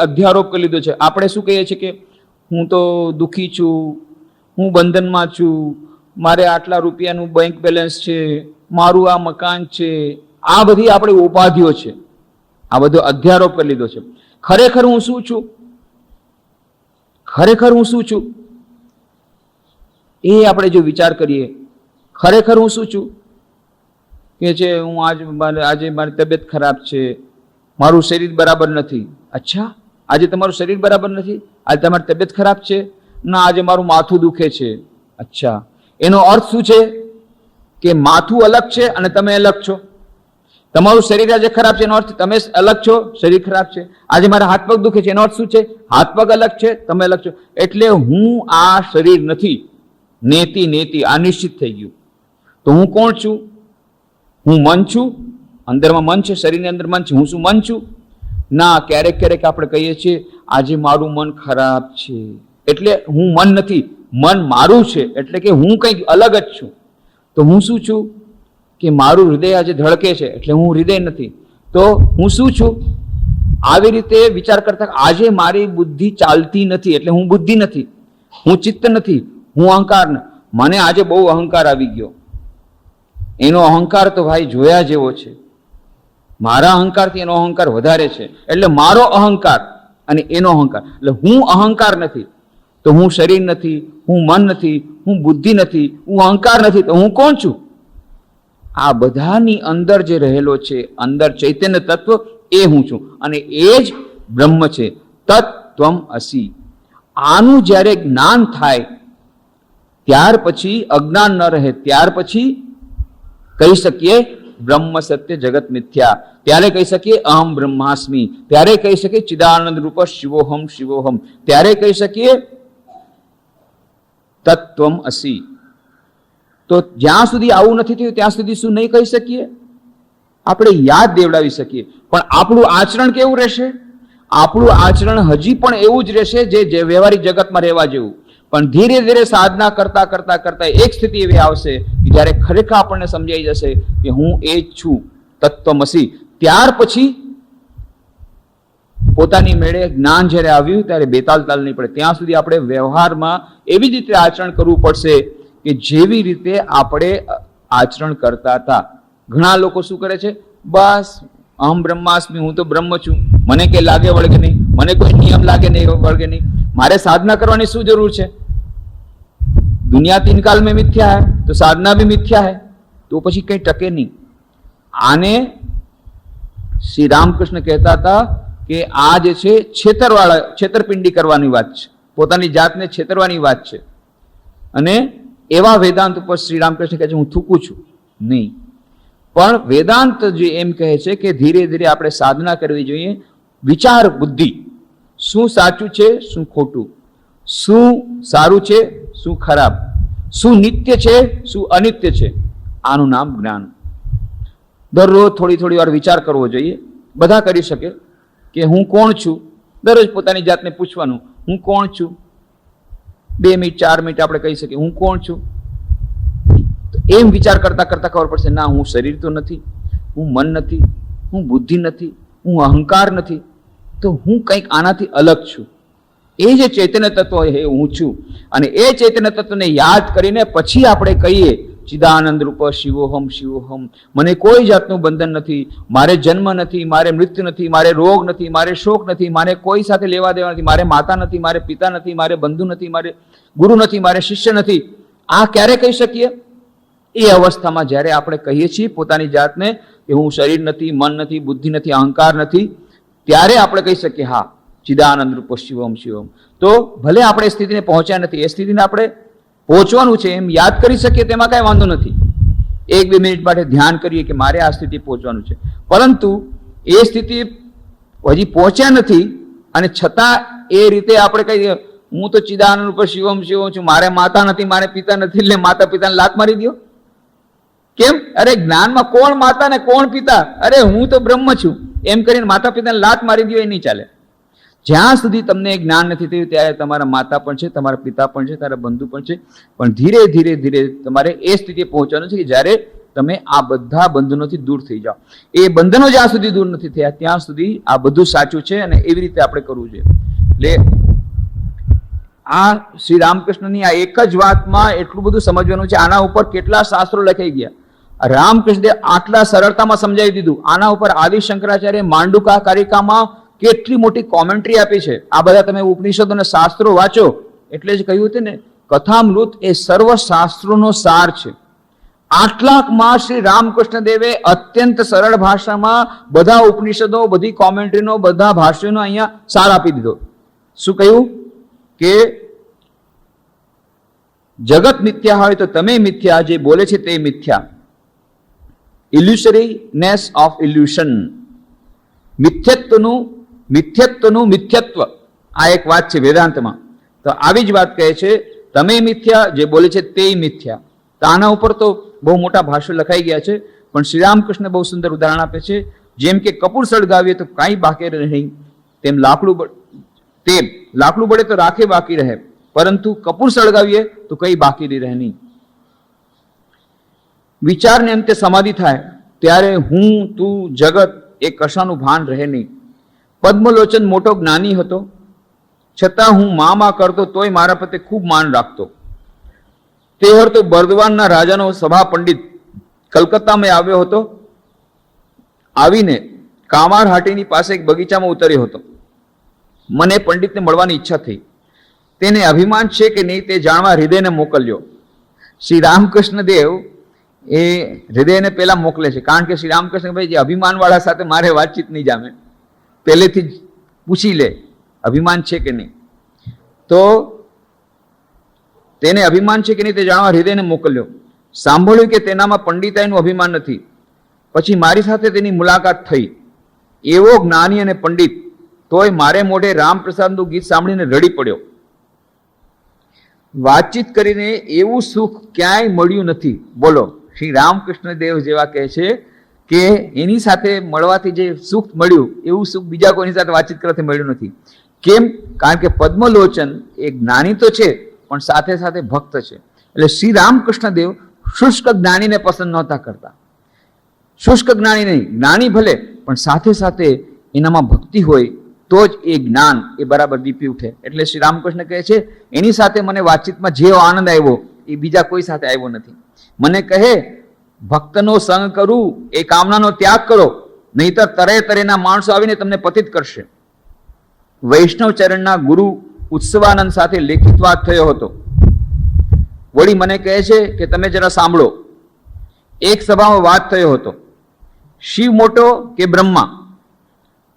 અધ્યારોપ કરી લીધો છે. આપણે શું કહીએ છીએ કે હું તો દુઃખી છું, હું બંધનમાં છું, મારે આટલા રૂપિયાનું બેંક બેલેન્સ છે, મારું આ મકાન છે. આ બધી આપણી ઉપાધિઓ છે. આ બધો અધ્યારોપ કરી લીધો છે. ખરેખર હું શું છું? ખરેખર હું શું છું એ આપણે જો વિચાર કરીએ, ખરેખર હું શું છું કે છે હું આજે મારી તબિયત ખરાબ છે, મારું શરીર બરાબર નથી. અચ્છા, આજે તમારું શરીર બરાબર નથી? આજે તમારી તબિયત ખરાબ છે? ના, આજે મારું માથું દુખે છે. અચ્છા, એનો અર્થ શું છે કે માથું અલગ છે અને તમે અલગ છો. તમારું શરીર આજે ખરાબ છે એનો અર્થ તમે અલગ છો, શરીર ખરાબ છે. આજે મારા હાથ પગ દુખે છે એનો અર્થ શું છે? હાથ પગ અલગ છે, તમે અલગ છો. એટલે હું આ શરીર નથી. નેતિ આ નિશ્ચિત થઈ ગયું. તો હું કોણ છું? હું મન છું. અંદરમાં મન છે, શરીરની અંદર મન છે. હું શું મન છું? ના, ક્યારેક આપણે કહીએ છીએ આજે મારું મન ખરાબ છે એટલે હું મન નથી. મન મારું છે એટલે કે હું કંઈક અલગ જ છું. તો હું શું છું કે મારું હૃદય આજે ધડકે છે એટલે હું હૃદય નથી. તો હું શું છું? આવી રીતે વિચાર કરતા આજે મારી બુદ્ધિ ચાલતી નથી એટલે હું બુદ્ધિ નથી. હું ચિત્ત નથી, હું અહંકાર. મને આજે બહુ અહંકાર આવી ગયો. એનો અહંકાર તો ભાઈ જોયા જેવો છે. મારા અહંકારથી એનો અહંકાર વધારે છે. એટલે મારો અહંકાર અને એનો અહંકાર, એટલે હું અહંકાર નથી. તો હું શરીર નથી, હું મન નથી, હું બુદ્ધિ નથી, હું અહંકાર નથી. તો હું કોણ છું? આ બધાની અંદર જે રહેલો છે, અંદર ચૈતન્ય તત્વ, એ હું છું. અને એ જ બ્રહ્મ છે. તત્વમ અસી. આનું જ્યારે જ્ઞાન થાય ત્યાર પછી અજ્ઞાન ન રહે. ત્યાર પછી કહી શકીએ બ્રહ્મ સત્ય જગત મિથ્યા. ત્યારે કહી શકીએ અહમ બ્રહ્માસ્મિ. ત્યારે કહી શકીએ ચિદાનંદ રૂપ શિવોહમ શિવોહમ. ત્યારે કહી શકીએ તત્વમ અસી. તો જ્યાં સુધી આવું નથી થયું ત્યાં સુધી શું નહીં કહી શકીએ? આપણે યાદ દેવડાવી શકીએ. પણ આપણું આચરણ કેવું રહેશે? આપણું આચરણ હજી પણ એવું જ રહેશે જે વ્યવહારિક જગતમાં રહેવા જેવું. પણ ધીરે ધીરે સાધના કરતા કરતા કરતા એક સ્થિતિ એવી આવશે કે જ્યારે ખરેખર આપણને સમજાઈ જશે કે હું એ જ છું, તત્વમસી. ત્યાર પછી પોતાની મેળે જ્ઞાન જ્યારે આવ્યું ત્યારે બેતાલ તાલ નહીં પડે. ત્યાં સુધી આપણે વ્યવહારમાં એવી જ રીતે આચરણ કરવું પડશે કે જેવી રીતે આપણે આચરણ કરતા હતા. ઘણા લોકો શું કરે છે? બસ અહમ બ્રહ્માસ્મિ, હું તો બ્રહ્મ છું, મને કઈ લાગે વળગે નહીં, મને કોઈ નિયમ લાગે નહીં વળગે નહીં, મારે સાધના કરવાની શું જરૂર છે? દુનિયા તીન કાલ મેં મિથ્યા હૈ તો સાધના ભી મિથ્યા હૈ. તો પછી કઈ ટકે નહીં. આને શ્રી રામકૃષ્ણ કહેતા હતા કે આ જે છે છેતરપિંડી કરવાની વાત છે, પોતાની જાતને છેતરવાની વાત છે. અને એવા વેદાંત ઉપર શ્રી રામકૃષ્ણ કહે છે હું થૂકું છું નહીં. પણ વેદાંત જે એમ કહે છે કે ધીરે ધીરે આપણે સાધના કરવી જોઈએ. વિચાર બુદ્ધિ, શું સાચું છે, શું ખોટું, શું સારું છે, શું ખરાબ, શું નિત્ય છે, શું અનિત્ય છે, આનું નામ જ્ઞાન. દરરોજ થોડી થોડી વાર વિચાર કરવો જોઈએ. બધા કરી શકે કે હું કોણ છું. દરરોજ પોતાની જાતને પૂછવાનું હું કોણ છું. 2 મિનિટ 4 મિનિટ આપણે કહી શકીએ હું કોણ છું. એમ વિચાર કરતા કરતા ખબર પડશે ના, હું શરીર તો નથી, હું મન નથી, હું બુદ્ધિ નથી, હું અહંકાર નથી, તો હું કંઈક આનાથી અલગ છું. એ જે ચૈતન્ય તત્વ એ હું છું. અને એ ચૈતન્ય તત્વને યાદ કરીને પછી આપણે કહીએ ચિદાનંદ રૂપ શિવોહમ શિવોહમ. મને કોઈ જાતનું બંધન નથી, મારે જન્મ નથી, મારે મૃત્યુ નથી, મારે રોગ નથી, મારે શોક નથી, મારે કોઈ સાથે લેવા દેવા નથી, મારે માતા નથી, મારે પિતા નથી, મારે બંધુ નથી, મારે ગુરુ નથી, મારે શિષ્ય નથી. આ ક્યારે કહી શકીએ? એ અવસ્થામાં જ્યારે આપણે કહીએ છીએ પોતાની જાતને કે હું શરીર નથી, મન નથી, બુદ્ધિ નથી, અહંકાર નથી, ત્યારે આપણે કહી શકીએ હા ચિદાનંદ રૂપ શિવમ શિવમ. તો ભલે આપણે એ સ્થિતિને પહોંચ્યા નથી, એ સ્થિતિને આપણે પહોંચવાનું છે એમ યાદ કરી શકીએ તેમાં કાંઈ વાંધો નથી. 1-2 મિનિટ માટે ધ્યાન કરીએ કે મારે આ સ્થિતિ પહોંચવાનું છે. પરંતુ એ સ્થિતિ હજી પહોંચ્યા નથી અને છતાં એ રીતે આપણે કહીએ હું તો ચિદાનંદ રૂપ શિવમ શિવમ છું, મારે માતા નથી, મારે પિતા નથી, એટલે માતા પિતાને લાત મારી દો. કેમ? અરે જ્ઞાનમાં કોણ માતા ને કોણ પિતા? અરે હું તો બ્રહ્મ છું એમ કરીને માતા પિતાને લાત મારી દો, એ નહીં ચાલે. જ્યાં સુધી તમને જ્ઞાન નથી થયું ત્યારે તમારા માતા પણ છે, તમારા પિતા પણ છે, તારા બંધુ પણ છે. પણ ધીરે ધીરે ધીરે તમારે એ સ્થિતિએ પહોંચવાનું છે કે જ્યારે તમે આ બધા બંધનોથી દૂર થઈ જાઓ. એ બંધનો જ્યાં સુધી દૂર નથી થયા ત્યાં સુધી આ બધું સાચું છે અને એવી રીતે આપણે કરવું જોઈએ. એટલે આ શ્રી રામકૃષ્ણની આ એક જ વાતમાં એટલું બધું સમજવાનું છે. આના ઉપર કેટલા શાસ્ત્રો લખાઈ ગયા. રામકૃષ્ણ આટલા સરળતામાં સમજાવી દીધું. આના ઉપર આદિ શંકરાચાર્ય માંડુકા કારિકામાં કેટલી મોટી કોમેન્ટ્રી આપી છે. આ બધા તમે ઉપનિષદો અને શાસ્ત્રો વાંચો એટલે જ કહ્યું હતું ને, કથામૃત એ સર્વ શાસ્ત્રોનો સાર છે. આટલાકમાં શ્રી રામકૃષ્ણ દેવે અત્યંત સરળ ભાષામાં બધા ઉપનિષદો, બધી કોમેન્ટ્રીનો, બધા ભાષ્યોનો અહીંયા સાર આપી દીધો. શું કહ્યું કે જગત મિથ્યા હોય તો તમે મિથ્યા, જે બોલે છે તે મિથ્યા. ઇલ્યુશરીનેસ ઓફ ઇલ્યુશન, મિથ્યત્વનું મિથ્યત્વ, આ એક વાત છે વેદાંતમાં. તો આવી જ વાત કહે છે, તમે મિથ્યા, જે બોલે છે તે મિથ્યા. તો આના ઉપર તો બહુ મોટા ભાષ્યો લખાઈ ગયા છે, પણ શ્રી રામકૃષ્ણ બહુ સુંદર ઉદાહરણ આપે છે. જેમ કે કપૂર સળગાવીએ તો કાંઈ બાકી રહે નહીં, તેમ લાકડું બળે તો રાખે બાકી રહે, પરંતુ કપૂર સળગાવીએ તો કઈ બાકી રહે નહીં. વિચારને અંતે સમાધિ થાય ત્યારે હું, તું, જગત એ કશાનું ભાન રહે નહીં. પદ્મલોચન મોટો જ્ઞાની હતો, છતાં હું મા કરતો તોય મારા પ્રત્યે ખૂબ માન રાખતો. તે તો બર્દવાનના રાજાનો સભા પંડિત કલકત્તામાં આવ્યો હતો. આવીને કામાર હાટીની પાસે એક બગીચામાં ઉતર્યો હતો. મને પંડિતને મળવાની ઈચ્છા થઈ. તેને અભિમાન છે કે નહીં તે જાણવા હૃદયને મોકલ્યો. શ્રી રામકૃષ્ણ દેવ એ હૃદયને પહેલા મોકલે છે, કારણ કે શ્રી રામકૃષ્ણ ભાઈ જે અભિમાન વાળા સાથે મારે વાતચીત નહીં જામે, પહેલેથી જ પૂછી લે અભિમાન છે કે નહીં. તો તેને અભિમાન છે કે નહીં તે જાણવા હૃદયને મોકલ્યો. સાંભળ્યું કે તેનામાં પંડિતાઈનું અભિમાન નથી. પછી મારી સાથે તેની મુલાકાત થઈ. એવો જ્ઞાની અને પંડિત, તોય મારે મોઢે રામપ્રસાદનું ગીત સાંભળીને રડી પડ્યો. વાતચીત કરીને એવું સુખ ક્યાંય મળ્યું નથી. બોલો, શ્રી રામકૃષ્ણ દેવ જેવા કહે છે કે એની સાથે મળવાથી જે સુખ મળ્યું એવું સુખ બીજા કોઈની સાથે વાતચીત કરવાથી મળ્યું નથી. કેમ? કારણ કે પદ્મલોચન એ જ્ઞાની તો છે, પણ સાથે સાથે ભક્ત છે. એટલે શ્રી રામકૃષ્ણ દેવ શુષ્ક જ્ઞાનીને પસંદ નહોતા કરતા. શુષ્ક જ્ઞાની નહીં, જ્ઞાની ભલે, પણ સાથે સાથે એનામાં ભક્તિ હોય તો જ એ જ્ઞાન એ બરાબર દીપી ઉઠે. એટલે શ્રી રામકૃષ્ણ કહે છે, એની સાથે મને વાતચીતમાં જે આનંદ આવ્યો એ બીજા કોઈ સાથે આવ્યો નથી. મને કહે, ભક્તનો સંગ કરું એ કામનાનો ત્યાગ કરો, નહીતર તરેના માણસો આવીને તમને પતિત કરશે. વૈષ્ણવ ચરણના ગુરુ ઉત્સવાનંદ સાથે લેખિત વાત થયો હતો. વળી મને કહે છે કે તમે જરા સાંભળો. એક સભામાં વાત થયો હતો, શિવ મોટો કે બ્રહ્મા?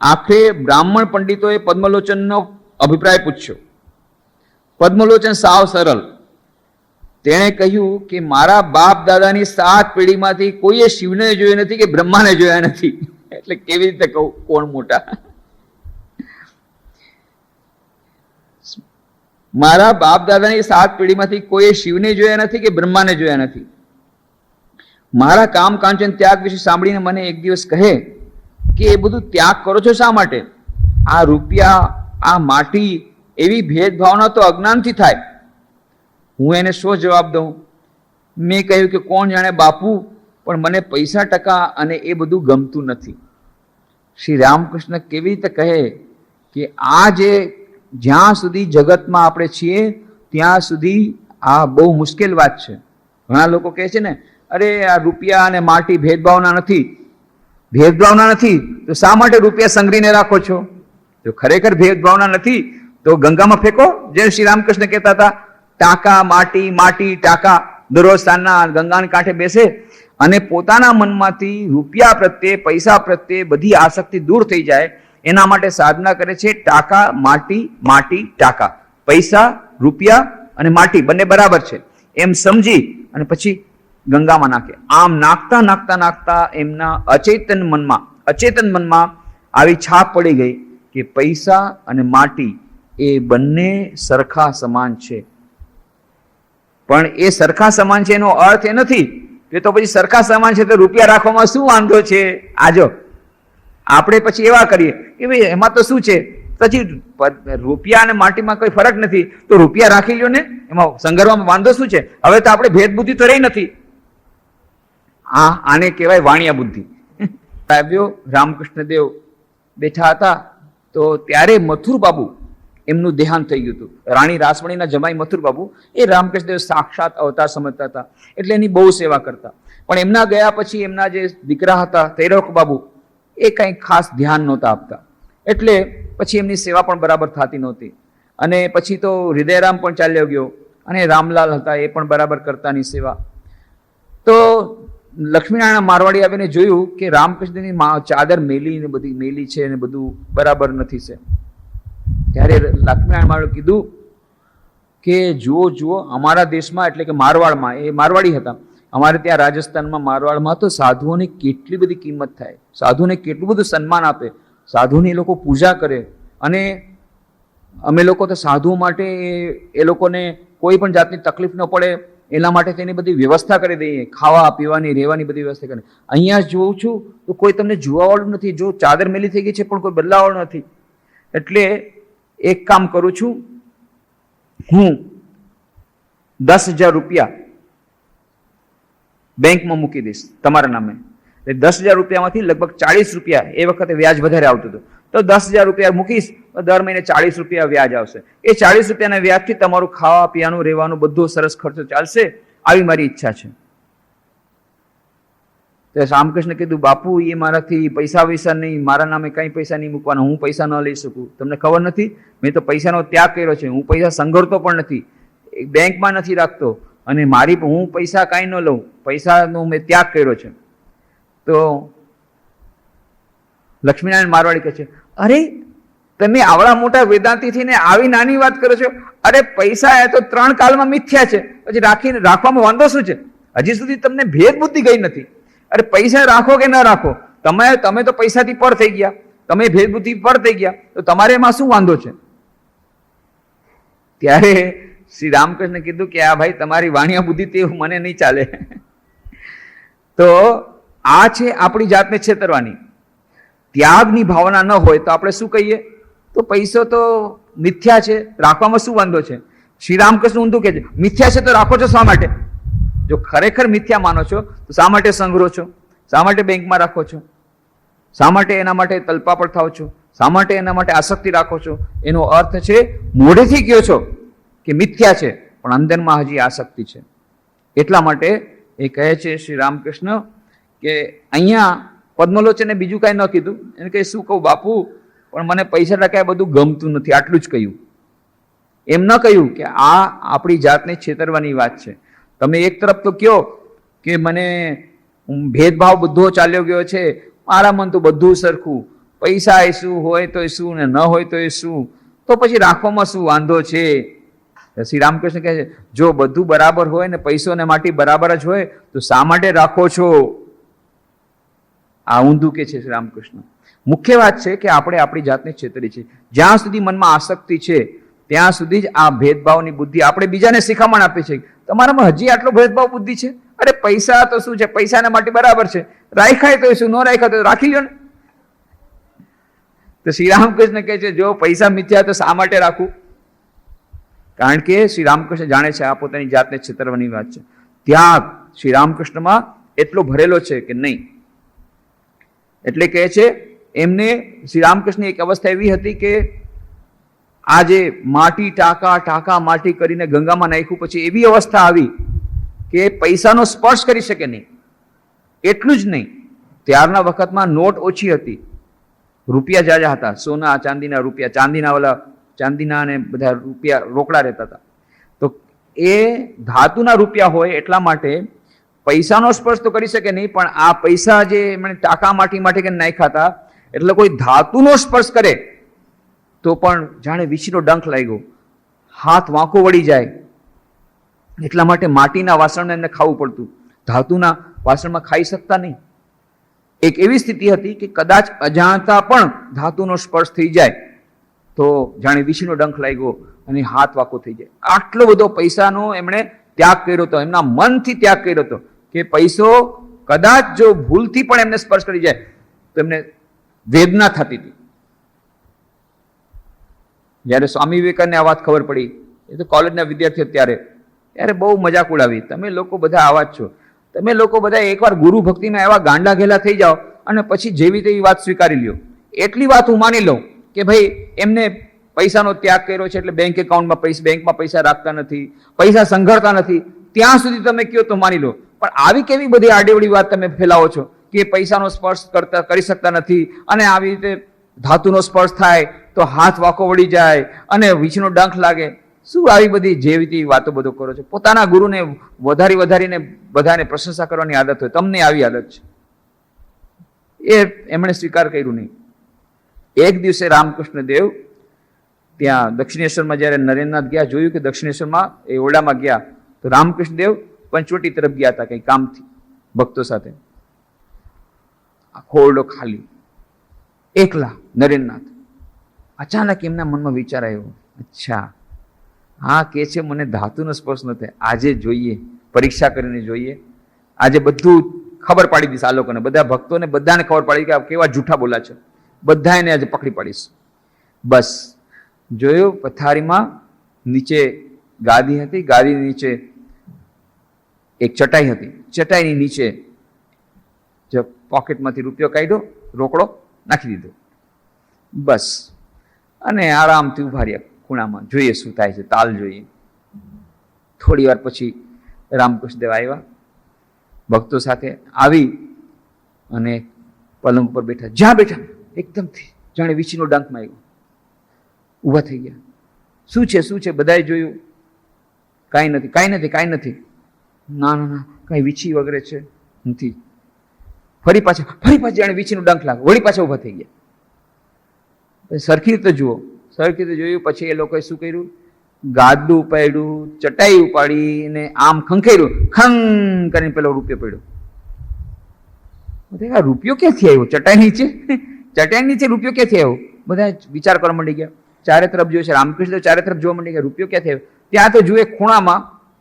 આખરે બ્રાહ્મણ પંડિતોએ પદ્મલોચનનો અભિપ્રાય પૂછ્યો. પદ્મલોચન સાવ સરળ. તેણે કહ્યું કે મારા બાપ દાદાની 7 પેઢીમાંથી કોઈએ શિવને જોયો નથી કે બ્રહ્માને જોયા નથી. એટલે કેવી રીતે કહું કોણ મોટા? મારા બાપ દાદાની 7 પેઢીમાંથી કોઈએ શિવને જોયા નથી કે બ્રહ્માને જોયા નથી. મારા કામ કાંચન ત્યાગ વિશે સાંભળીને મને એક દિવસ કહે કે એ બધું ત્યાગ કરો છો શા માટે? આ રૂપિયા, આ માટી, એવી ભેદભાવના તો અજ્ઞાનથી થાય. હું એને શું જવાબ દઉં? મેં કહ્યું કે કોણ જાણે બાપુ, પણ મને પૈસા ટકા અને એ બધું ગમતું નથી. શ્રી રામકૃષ્ણ કેવી રીતે કહે કે આ જે જ્યાં સુધી જગતમાં આપણે છીએ ત્યાં સુધી આ બહુ મુશ્કેલ વાત છે. ઘણા લોકો કહે છે ને, અરે આ રૂપિયા અને માટી ભેદભાવના નથી. ભેદભાવના નથી તો શા માટે રૂપિયા સંગ્રહીને રાખો છો? જો ખરેખર ભેદભાવના નથી તો ગંગામાં ફેંકો. જે શ્રી રામકૃષ્ણ કહેતા હતા, ટાંકા માટી, માટી ટાંકા, દરરોજ સાંજના ગંગાના કાંઠે બેસે અને પોતાના મનમાંથી રૂપિયા પ્રત્યે, પૈસા પ્રત્યે બધી આસક્તિ દૂર થઈ જાય એના માટે સાધના કરે છે. ટાંકા માટી, માટી ટાંકા, પૈસા રૂપિયા અને માટી બંને બરાબર છે એમ સમજી અને પછી ગંગામાં નાખે. આમ નાખતા નાખતા નાખતા એમના અચેતન મનમાં આવી છાપ પડી ગઈ કે પૈસા અને માટી એ બંને સરખા સમાન છે. પણ એ સરખા સમાન છે એનો અર્થ એ નથી કે તો પછી સરખા સમાન છે તો રૂપિયા રાખવામાં શું વાંધો છે? આજો આપણે પછી એવા કરીએ કે ભાઈ એમાં તો શું છે, પછી રૂપિયા અને માટીમાં કોઈ ફરક નથી તો રૂપિયા રાખી લ્યો ને, એમાં સંઘર્ષમાં વાંધો શું છે? હવે તો આપણે ભેદ બુદ્ધિ તો રહી નથી. આને કહેવાય વાણિયા બુદ્ધિ. આવ્યો રામકૃષ્ણ દેવ બેઠા હતા તો ત્યારે મથુર બાબુ એમનું દેહાંત થઈ ગયું હતું. રાણી રાસમણીના જમાઈ મથુર બાબુ એ રામકૃષ્ણ દેવ સાક્ષાત અવતાર સમજતા હતા, એટલે એની બહુ સેવા કરતા. પણ એમના ગયા પછી એમના જે દીકરા હતા તૈરોક બાબુ એ કંઈ ખાસ ધ્યાન નહોતા આપતા, એટલે પછી એમની સેવા પણ બરાબર થતી નહોતી. અને પછી તો હૃદયરામ પણ ચાલ્યો ગયો અને રામલાલ હતા એ પણ બરાબર કરતાની સેવા. તો લક્ષ્મીનારાયણ મારવાડી આવીને જોયું કે રામકૃષ્ણની ચાદર મેલી ને બધી મેલી છે ને બધું બરાબર નથી છે. ત્યારે લક્ષ્મીનારાયણ મારવાડી કીધું કે જુઓ અમારા દેશમાં એટલે કે મારવાડમાં, એ મારવાડી હતા, અમારે ત્યાં રાજસ્થાનમાં મારવાડમાં તો સાધુઓની કેટલી બધી કિંમત થાય, સાધુને કેટલું બધું સન્માન આપે, સાધુની લોકો પૂજા કરે. અને અમે લોકો તો સાધુઓ માટે એ લોકોને કોઈ પણ જાતની તકલીફ ન પડે એના માટે તેની બધી વ્યવસ્થા કરી દઈએ, ખાવા પીવાની રહેવાની બધી વ્યવસ્થા કરી. અહીંયા જોઉં છું તો કોઈ તમને જોવાવાળું નથી, જો ચાદર મેલી થઈ ગઈ છે પણ કોઈ બદલાવાળું નથી. એટલે એક કામ કરું છું, હું 10,000 રૂપિયા બેંકમાં મૂકી દઈશ તમારા નામે. 10,000 રૂપિયામાંથી લગભગ 40 રૂપિયા, એ વખતે વ્યાજ વધારે આવતું હતું, તો 10,000 રૂપિયા મૂકીશ તો દર મહિને 40 રૂપિયા વ્યાજ આવશે. એ 40 રૂપિયાના વ્યાજથી તમારું ખાવા પીવાનું રહેવાનું બધો સરસ ખર્ચો ચાલશે, આવી મારી ઈચ્છા છે. તો રામકૃષ્ણ કીધું બાપુ એ મારાથી પૈસા વૈસા નહીં, મારા નામે કઈ પૈસા નહીં મૂકવાના, હું પૈસા ન લઈ શકું. તમને ખબર નથી, મેં તો પૈસાનો ત્યાગ કર્યો છે, હું પૈસા સંઘરતો પણ નથી, બેંકમાં નથી રાખતો, અને હું પૈસા કાંઈ ન લઉં, પૈસાનો મેં ત્યાગ કર્યો છે. તો લક્ષ્મીનારાયણ મારવાડી કહે છે, અરે તમે આવડા મોટા વેદાંતી થઈને આવી નાની વાત કરો છો? અરે પૈસા એ તો 3 કાલમાં મિથ્યા છે, પછી રાખવામાં વાંધો શું છે? હજી સુધી તમને ભેદ બુદ્ધિ ગઈ નથી. અરે પૈસા રાખો કે ન રાખો, તમે તો પૈસાથી પર થઈ ગયા, તમે ભેદ બુદ્ધિ પર થઈ ગયા, તો તમારે એમાં શું વાંધો છે? ત્યારે શ્રી રામકૃષ્ણ કીધું કે આ ભાઈ તમારી વાણિયા બુદ્ધિ તે મને નહીં ચાલે. તો આ છે આપણી જાતને છેતરવાની. ત્યાગની ભાવના ન હોય તો આપણે શું કહીએ? તો પૈસો તો મિથ્યા છે, રાખવામાં શું વાંધો છે? શ્રી રામકૃષ્ણ ઊંધું કહે છે, મિથ્યા છે તો રાખો છો શા માટે? જો ખરેખર મિથ્યા માનો છો તો શા માટે સંગ્રહો છો? શા માટે બેંકમાં રાખો છો? શા માટે એના માટે તલપાપડ થાવ છો? શા માટે એના માટે આસક્તિ રાખો છો? એનો અર્થ છે મોઢેથી કહો છો કે મિથ્યા છે, પણ અંદરમાં હજી આસક્તિ છે. એટલા માટે એ કહે છે શ્રી રામકૃષ્ણ કે અહીંયા પદ્મલોચને બીજું કાંઈ ન કીધું, એને કહે શું કહું બાપુ, પણ મને પૈસા ટકા બધું ગમતું નથી, આટલું જ કહ્યું. એમ ન કહ્યું કે આ આપણી જાતને છેતરવાની વાત છે. તમે એક તરફ તો કહો કે મને ભેદભાવ બધો ચાલ્યો ગયો છે, મારા મન તો બધું સરખું, પૈસા એ શું હોય તો એ શું ને ન હોય તો એ શું, તો પછી રાખવામાં શું વાંધો છે? શ્રી રામકૃષ્ણ કહે છે, જો બધું બરાબર હોય ને પૈસો ને માટી બરાબર જ હોય તો શા માટે રાખો છો? આ ઊંધું કે છે શ્રી રામકૃષ્ણ. મુખ્ય વાત છે કે આપણે આપણી જાતને છેતરી છે. જ્યાં સુધી મનમાં આસક્તિ છે ત્યાં સુધી જ આ ભેદભાવની બુદ્ધિ આપણે બીજાને શિખામણ આપે છે. તમારામાં હજી આટલો ભેદભાવ બુદ્ધિ છે? અરે પૈસા તો શું છે, પૈસાના માટે બરાબર છે, રાખાય તો શું, ન રાખ્યા તો રાખી લો ને. તો શ્રી રામકૃષ્ણ કહે છે, જો પૈસા મિથ્યા તો શા માટે રાખવું? કારણ કે શ્રી રામકૃષ્ણ જાણે છે આ પોતાની જાતને છેતરવાની વાત છે. ત્યાગ શ્રી રામકૃષ્ણમાં એટલો ભરેલો છે કે નહીં. એટલે કહે છે એમને શ્રી રામકૃષ્ણની એક અવસ્થા એવી હતી કે આ જે માટી ટાંકા માટી કરીને ગંગામાં નાખ્યું, પછી એવી અવસ્થા આવી કે પૈસાનો સ્પર્શ કરી શકે નહીં. એટલું જ નહીં, ત્યારના વખતમાં નોટ ઓછી હતી, રૂપિયા જાજા હતા, સોના ચાંદીના રૂપિયા, ચાંદીના અને બધા રૂપિયા રોકડા રહેતા હતા. તો એ ધાતુના રૂપિયા હોય એટલા માટે પૈસાનો સ્પર્શ તો કરી શકે નહીં, પણ આ પૈસા જે એમણે ટાંકા માટી માટે કે નાખ્યા હતા, એટલે કોઈ ધાતુનો સ્પર્શ કરે તો પણ જાણે વીછીનો ડંખ લાગ્યો, હાથ વાંકો વળી જાય. એટલા માટે માટીના વાસણને એમને ખાવું પડતું, ધાતુના વાસણમાં ખાઈ શકતા નહીં. એક એવી સ્થિતિ હતી કે કદાચ અજાણતા પણ ધાતુનો સ્પર્શ થઈ જાય તો જાણે વીછીનો ડંખ લાગ્યો અને હાથ વાંકો થઈ જાય. આટલો બધો પૈસાનો એમણે ત્યાગ કર્યો હતો, એમના મનથી ત્યાગ કર્યો હતો કે પૈસો કદાચ જો ભૂલથી પણ એમને સ્પર્શ કરી જાય તો એમને વેદના થતી હતી. જ્યારે સ્વામી વિવેકાનંદને આ વાત ખબર પડી, એ તો કોલેજના વિદ્યાર્થીઓ ત્યારે બહુ મજાક ઉડાવી, તમે લોકો બધા આવા જ છો, તમે લોકો બધા એકવાર ગુરુ ભક્તિમાં એવા ગાંડા ઘેલા થઈ જાઓ અને પછી જેવી તેવી વાત સ્વીકારી લ્યો. એટલી વાત હું માની લઉં કે ભાઈ એમને પૈસાનો ત્યાગ કર્યો છે એટલે બેંકમાં પૈસા રાખતા નથી, પૈસા સંઘરતા નથી, ત્યાં સુધી તમે કયો તો માની લો. પણ આવી કેવી બધી આડેવડી વાત તમે ફેલાવો છો કે પૈસાનો સ્પર્શ કરી શકતા નથી અને આવી રીતે ધાતુનો સ્પર્શ થાય તો હાથ વાંકો વળી જાય અને વીછનો ડંખ લાગે. શું આવી બધી જેવી તેવી વાતો બધો કરો છો? પોતાના ગુરુને વધારીને બધાને પ્રશંસા કરવાની આદત હોય, તમને આવી આદત છે. એ એમણે સ્વીકાર કર્યું નહીં. એક દિવસે રામકૃષ્ણ દેવ ત્યાં દક્ષિણેશ્વરમાં જ્યારે નરેન્દ્રનાથ ગયા, જોયું કે દક્ષિણેશ્વરમાં એ ઓરડામાં ગયા તો રામકૃષ્ણ દેવ પંચવટી તરફ ગયા હતા કઈ કામથી ભક્તો સાથે. આખો ઓરડો ખાલી, એકલા નરેન્દ્રનાથ. અચાનક એમના મનમાં વિચાર આવ્યો, અચ્છા હા કે છે મને ધાતુનો સ્પર્શ ન થાય, આજે જોઈએ, પરીક્ષા કરીને જોઈએ, આજે બધું ખબર પાડી દઈશ આ લોકોને, બધા ભક્તોને બધાને ખબર પાડી કે કેવા જૂઠા બોલા છે, બધા એને આજે પકડી પાડીશ. બસ જોયું, પથારીમાં નીચે ગાદી હતી, ગાદીની નીચે એક ચટાઈ હતી, ચટાઈની નીચે જો પોકેટમાંથી રૂપિયો કાઢ્યો, રોકડો નાખી દીધો, બસ અને આરામથી ઉભા રહ્યા ખૂણામાં, જોઈએ શું થાય છે, તાલ જોઈએ. થોડી વાર પછી રામકૃષ્ણદેવ આવ્યા, ભક્તો સાથે આવી અને પલંગ ઉપર બેઠા. જ્યાં બેઠા એકદમથી જાણે વીછીનો ડંખમાં આવ્યો, ઊભા થઈ ગયા. શું છે શું છે? બધાએ જોયું, કાંઈ નથી, કાંઈ નથી, કાંઈ નથી. ના ના ના, કાંઈ વીછી વગેરે છે નથી. ફરી પાછા જાણે વીછીનો ડંખ લાગે, વળી પાછા ઊભા થઈ ગયા. સરખી રીતે જુઓ, સરખી રીતે જોયું. પછી એ લોકોએ શું કર્યું? ગાદું ઉપાડ્યું, ચટાઈ ઉપાડીને આમ ખંખેર્યું, ખંગ કરીને પેલો રૂપિયો પડ્યો. આ રૂપિયો ક્યાંથી આવ્યો? ચટાઈ નીચે, ચટાઈ નીચે રૂપિયો ક્યાંથી આવ્યો? બધા વિચાર કરવા માંડી ગયા, ચારે તરફ જોયું છે. રામકૃષ્ણ ચારે તરફ જોવા માંડી ગયા, રૂપિયો ક્યાંથી આવ્યો? ત્યાં તો જુએ ખૂણામાં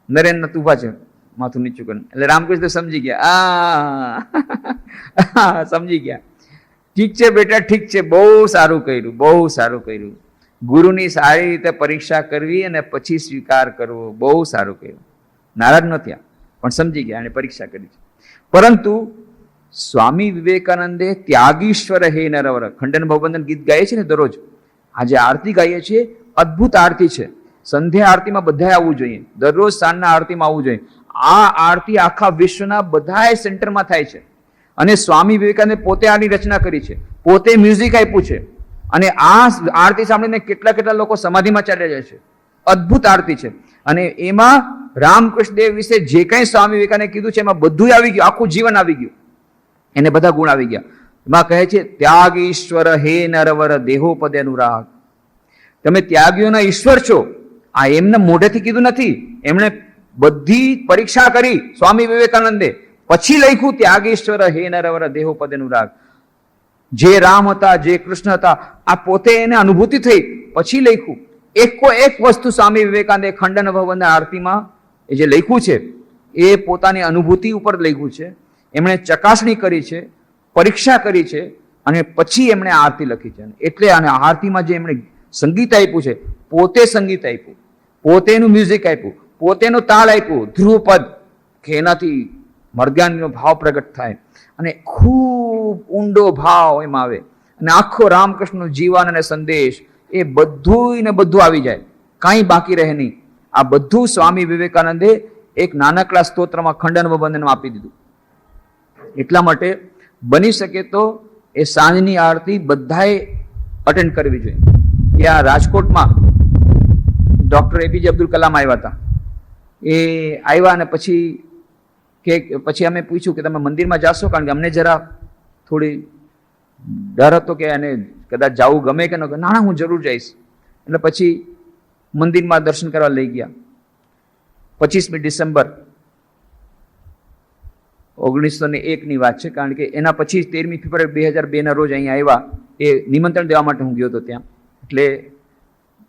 નરેન્દ્રનાથ ઊભા છે, માથું નીચું કરીને. એટલે રામકૃષ્ણ સમજી ગયા, સમજી ગયા. ઠીક છે બેટા, ઠીક છે, બહુ સારું કર્યું, બહુ સારું કર્યું. ગુરુની સારી રીતે પરીક્ષા કરવી અને પછી સ્વીકાર કરવો, બહુ સારું કર્યું. નારાજ ન થયા, પણ સમજી ગયા અને પરીક્ષા કરી છે. પરંતુ સ્વામી વિવેકાનંદે ત્યાગીશ્વર હે નરવર ખંડન ભવબંધન ગીત ગાય છે ને દરરોજ, આજે આરતી ગાઈએ છીએ, અદ્ભુત આરતી છે. સંધ્યા આરતીમાં બધાએ આવવું જોઈએ, દરરોજ સાંજના આરતીમાં આવવું જોઈએ. આ આરતી આખા વિશ્વના બધા સેન્ટરમાં થાય છે અને સ્વામી વિવેકાનંદે પોતે આની રચના કરી છે, પોતે મ્યુઝિક આપ્યું છે અને આ આરતી સાંભળીને કેટલા લોકો સમાધિમાં ચાલ્યા જાય છે. અદ્ભુત આરતી છે અને એમાં રામકૃષ્ણદેવ વિશે જે કંઈ સ્વામી વિવેકાનંદે કીધું છે એમાં બધું આવી ગયું, આખું જીવન આવી ગયું, એને બધા ગુણ આવી ગયા. એમાં કહે છે ત્યાગ ઈશ્વર હે નરવર દેહો પદે અનુરાગ. તમે ત્યાગીઓના ઈશ્વર છો. આ એમને મોઢેથી કીધું નથી, એમણે બધી પરીક્ષા કરી સ્વામી વિવેકાનંદે, પછી લખ્યું ત્યાગેશ્વર હે નરવર દેહો પદે અનુરાગ. જે રામ હતા, જે કૃષ્ણ હતા, આ પોતે એને અનુભૂતિ થઈ, પછી લખ્યું. એક વસ્તુ સ્વામી વિવેકાનંદે ખંડન ભવન આરતીમાં એ જે લખ્યું છે એ પોતાની અનુભૂતિ ઉપર લખ્યું છે. એમણે ચકાસણી કરી છે, પરીક્ષા કરી છે અને પછી એમણે આરતી લખી છે. એટલે અને આરતીમાં જે એમણે સંગીત આપ્યું છે, પોતે સંગીત આપ્યું, પોતેનું મ્યુઝિક આપ્યું, પોતેનો તાળ આપ્યું, ધ્રુવપદ, કે એનાથી મર્યાદાનો ભાવ પ્રગટ થાય અને ખૂબ ઊંડો ભાવ એમાં આવે અને આખો રામકૃષ્ણનું જીવન અને સંદેશ એ બધું ને બધું આવી જાય, કાંઈ બાકી રહે નહીં. આ બધું સ્વામી વિવેકાનંદે એક નાનકડા સ્તોત્રમાં ખંડન બંધનમાં આપી દીધું. એટલા માટે બની શકે તો એ સાંજની આરતી બધાએ અટેન્ડ કરવી જોઈએ. ત્યાં રાજકોટમાં ડૉક્ટર એપીજે અબ્દુલ કલામ આવ્યા હતા. એ આવ્યા અને પછી અમે પૂછ્યું કે તમે મંદિરમાં જાશો, કારણ કે અમને જરા થોડી ડર હતો કે એને કદાચ જવું ગમે કે ન ગમે. ના હું જરૂર જઈશ. એટલે પછી મંદિરમાં દર્શન કરવા લઈ ગયા. 25મી ડિસેમ્બર 1901ની વાત છે, કારણ કે એના પછી 13મી ફેબ્રુઆરી 2002ના રોજ અહીંયા આવ્યા. એ નિમંત્રણ દેવા માટે હું ગયો હતો ત્યાં. એટલે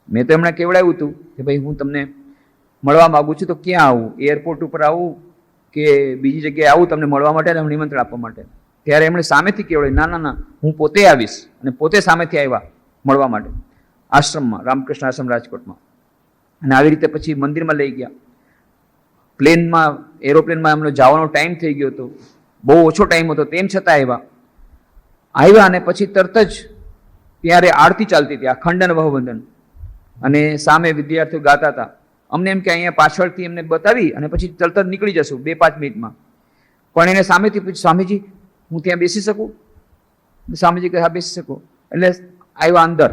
મેં તો એમણે કેવડાવ્યું હતું કે ભાઈ હું તમને મળવા માગું છું, તો ક્યાં આવું, એરપોર્ટ ઉપર આવું કે બીજી જગ્યાએ આવું તમને મળવા માટે, નિમંત્રણ આપવા માટે? ત્યારે એમણે સામેથી કેવડાવ્યું, ના ના ના, હું પોતે આવીશ. અને પોતે સામેથી આવ્યા મળવા માટે આશ્રમમાં, રામકૃષ્ણ આશ્રમ રાજકોટમાં. અને આવી રીતે પછી મંદિરમાં લઈ ગયા. પ્લેનમાં એરોપ્લેનમાં એમનો જવાનો ટાઈમ થઈ ગયો હતો, બહુ ઓછો ટાઈમ હતો, તેમ છતાં આવ્યા અને પછી તરત જ ત્યારે આરતી ચાલતી હતી, આ ખંડન વહવંદન, અને સામે વિદ્યાર્થીઓ ગાતા હતા. અમને એમ કે અહીંયા પાછળથી એમને બતાવી અને પછી તરત જ નીકળી જશું 2-5 મિનિટમાં. પણ એને સામેથી પૂછ્યું, સ્વામીજી હું ત્યાં બેસી શકું? સ્વામીજી કહે હા બેસી શકો. એટલે આવ્યા અંદર,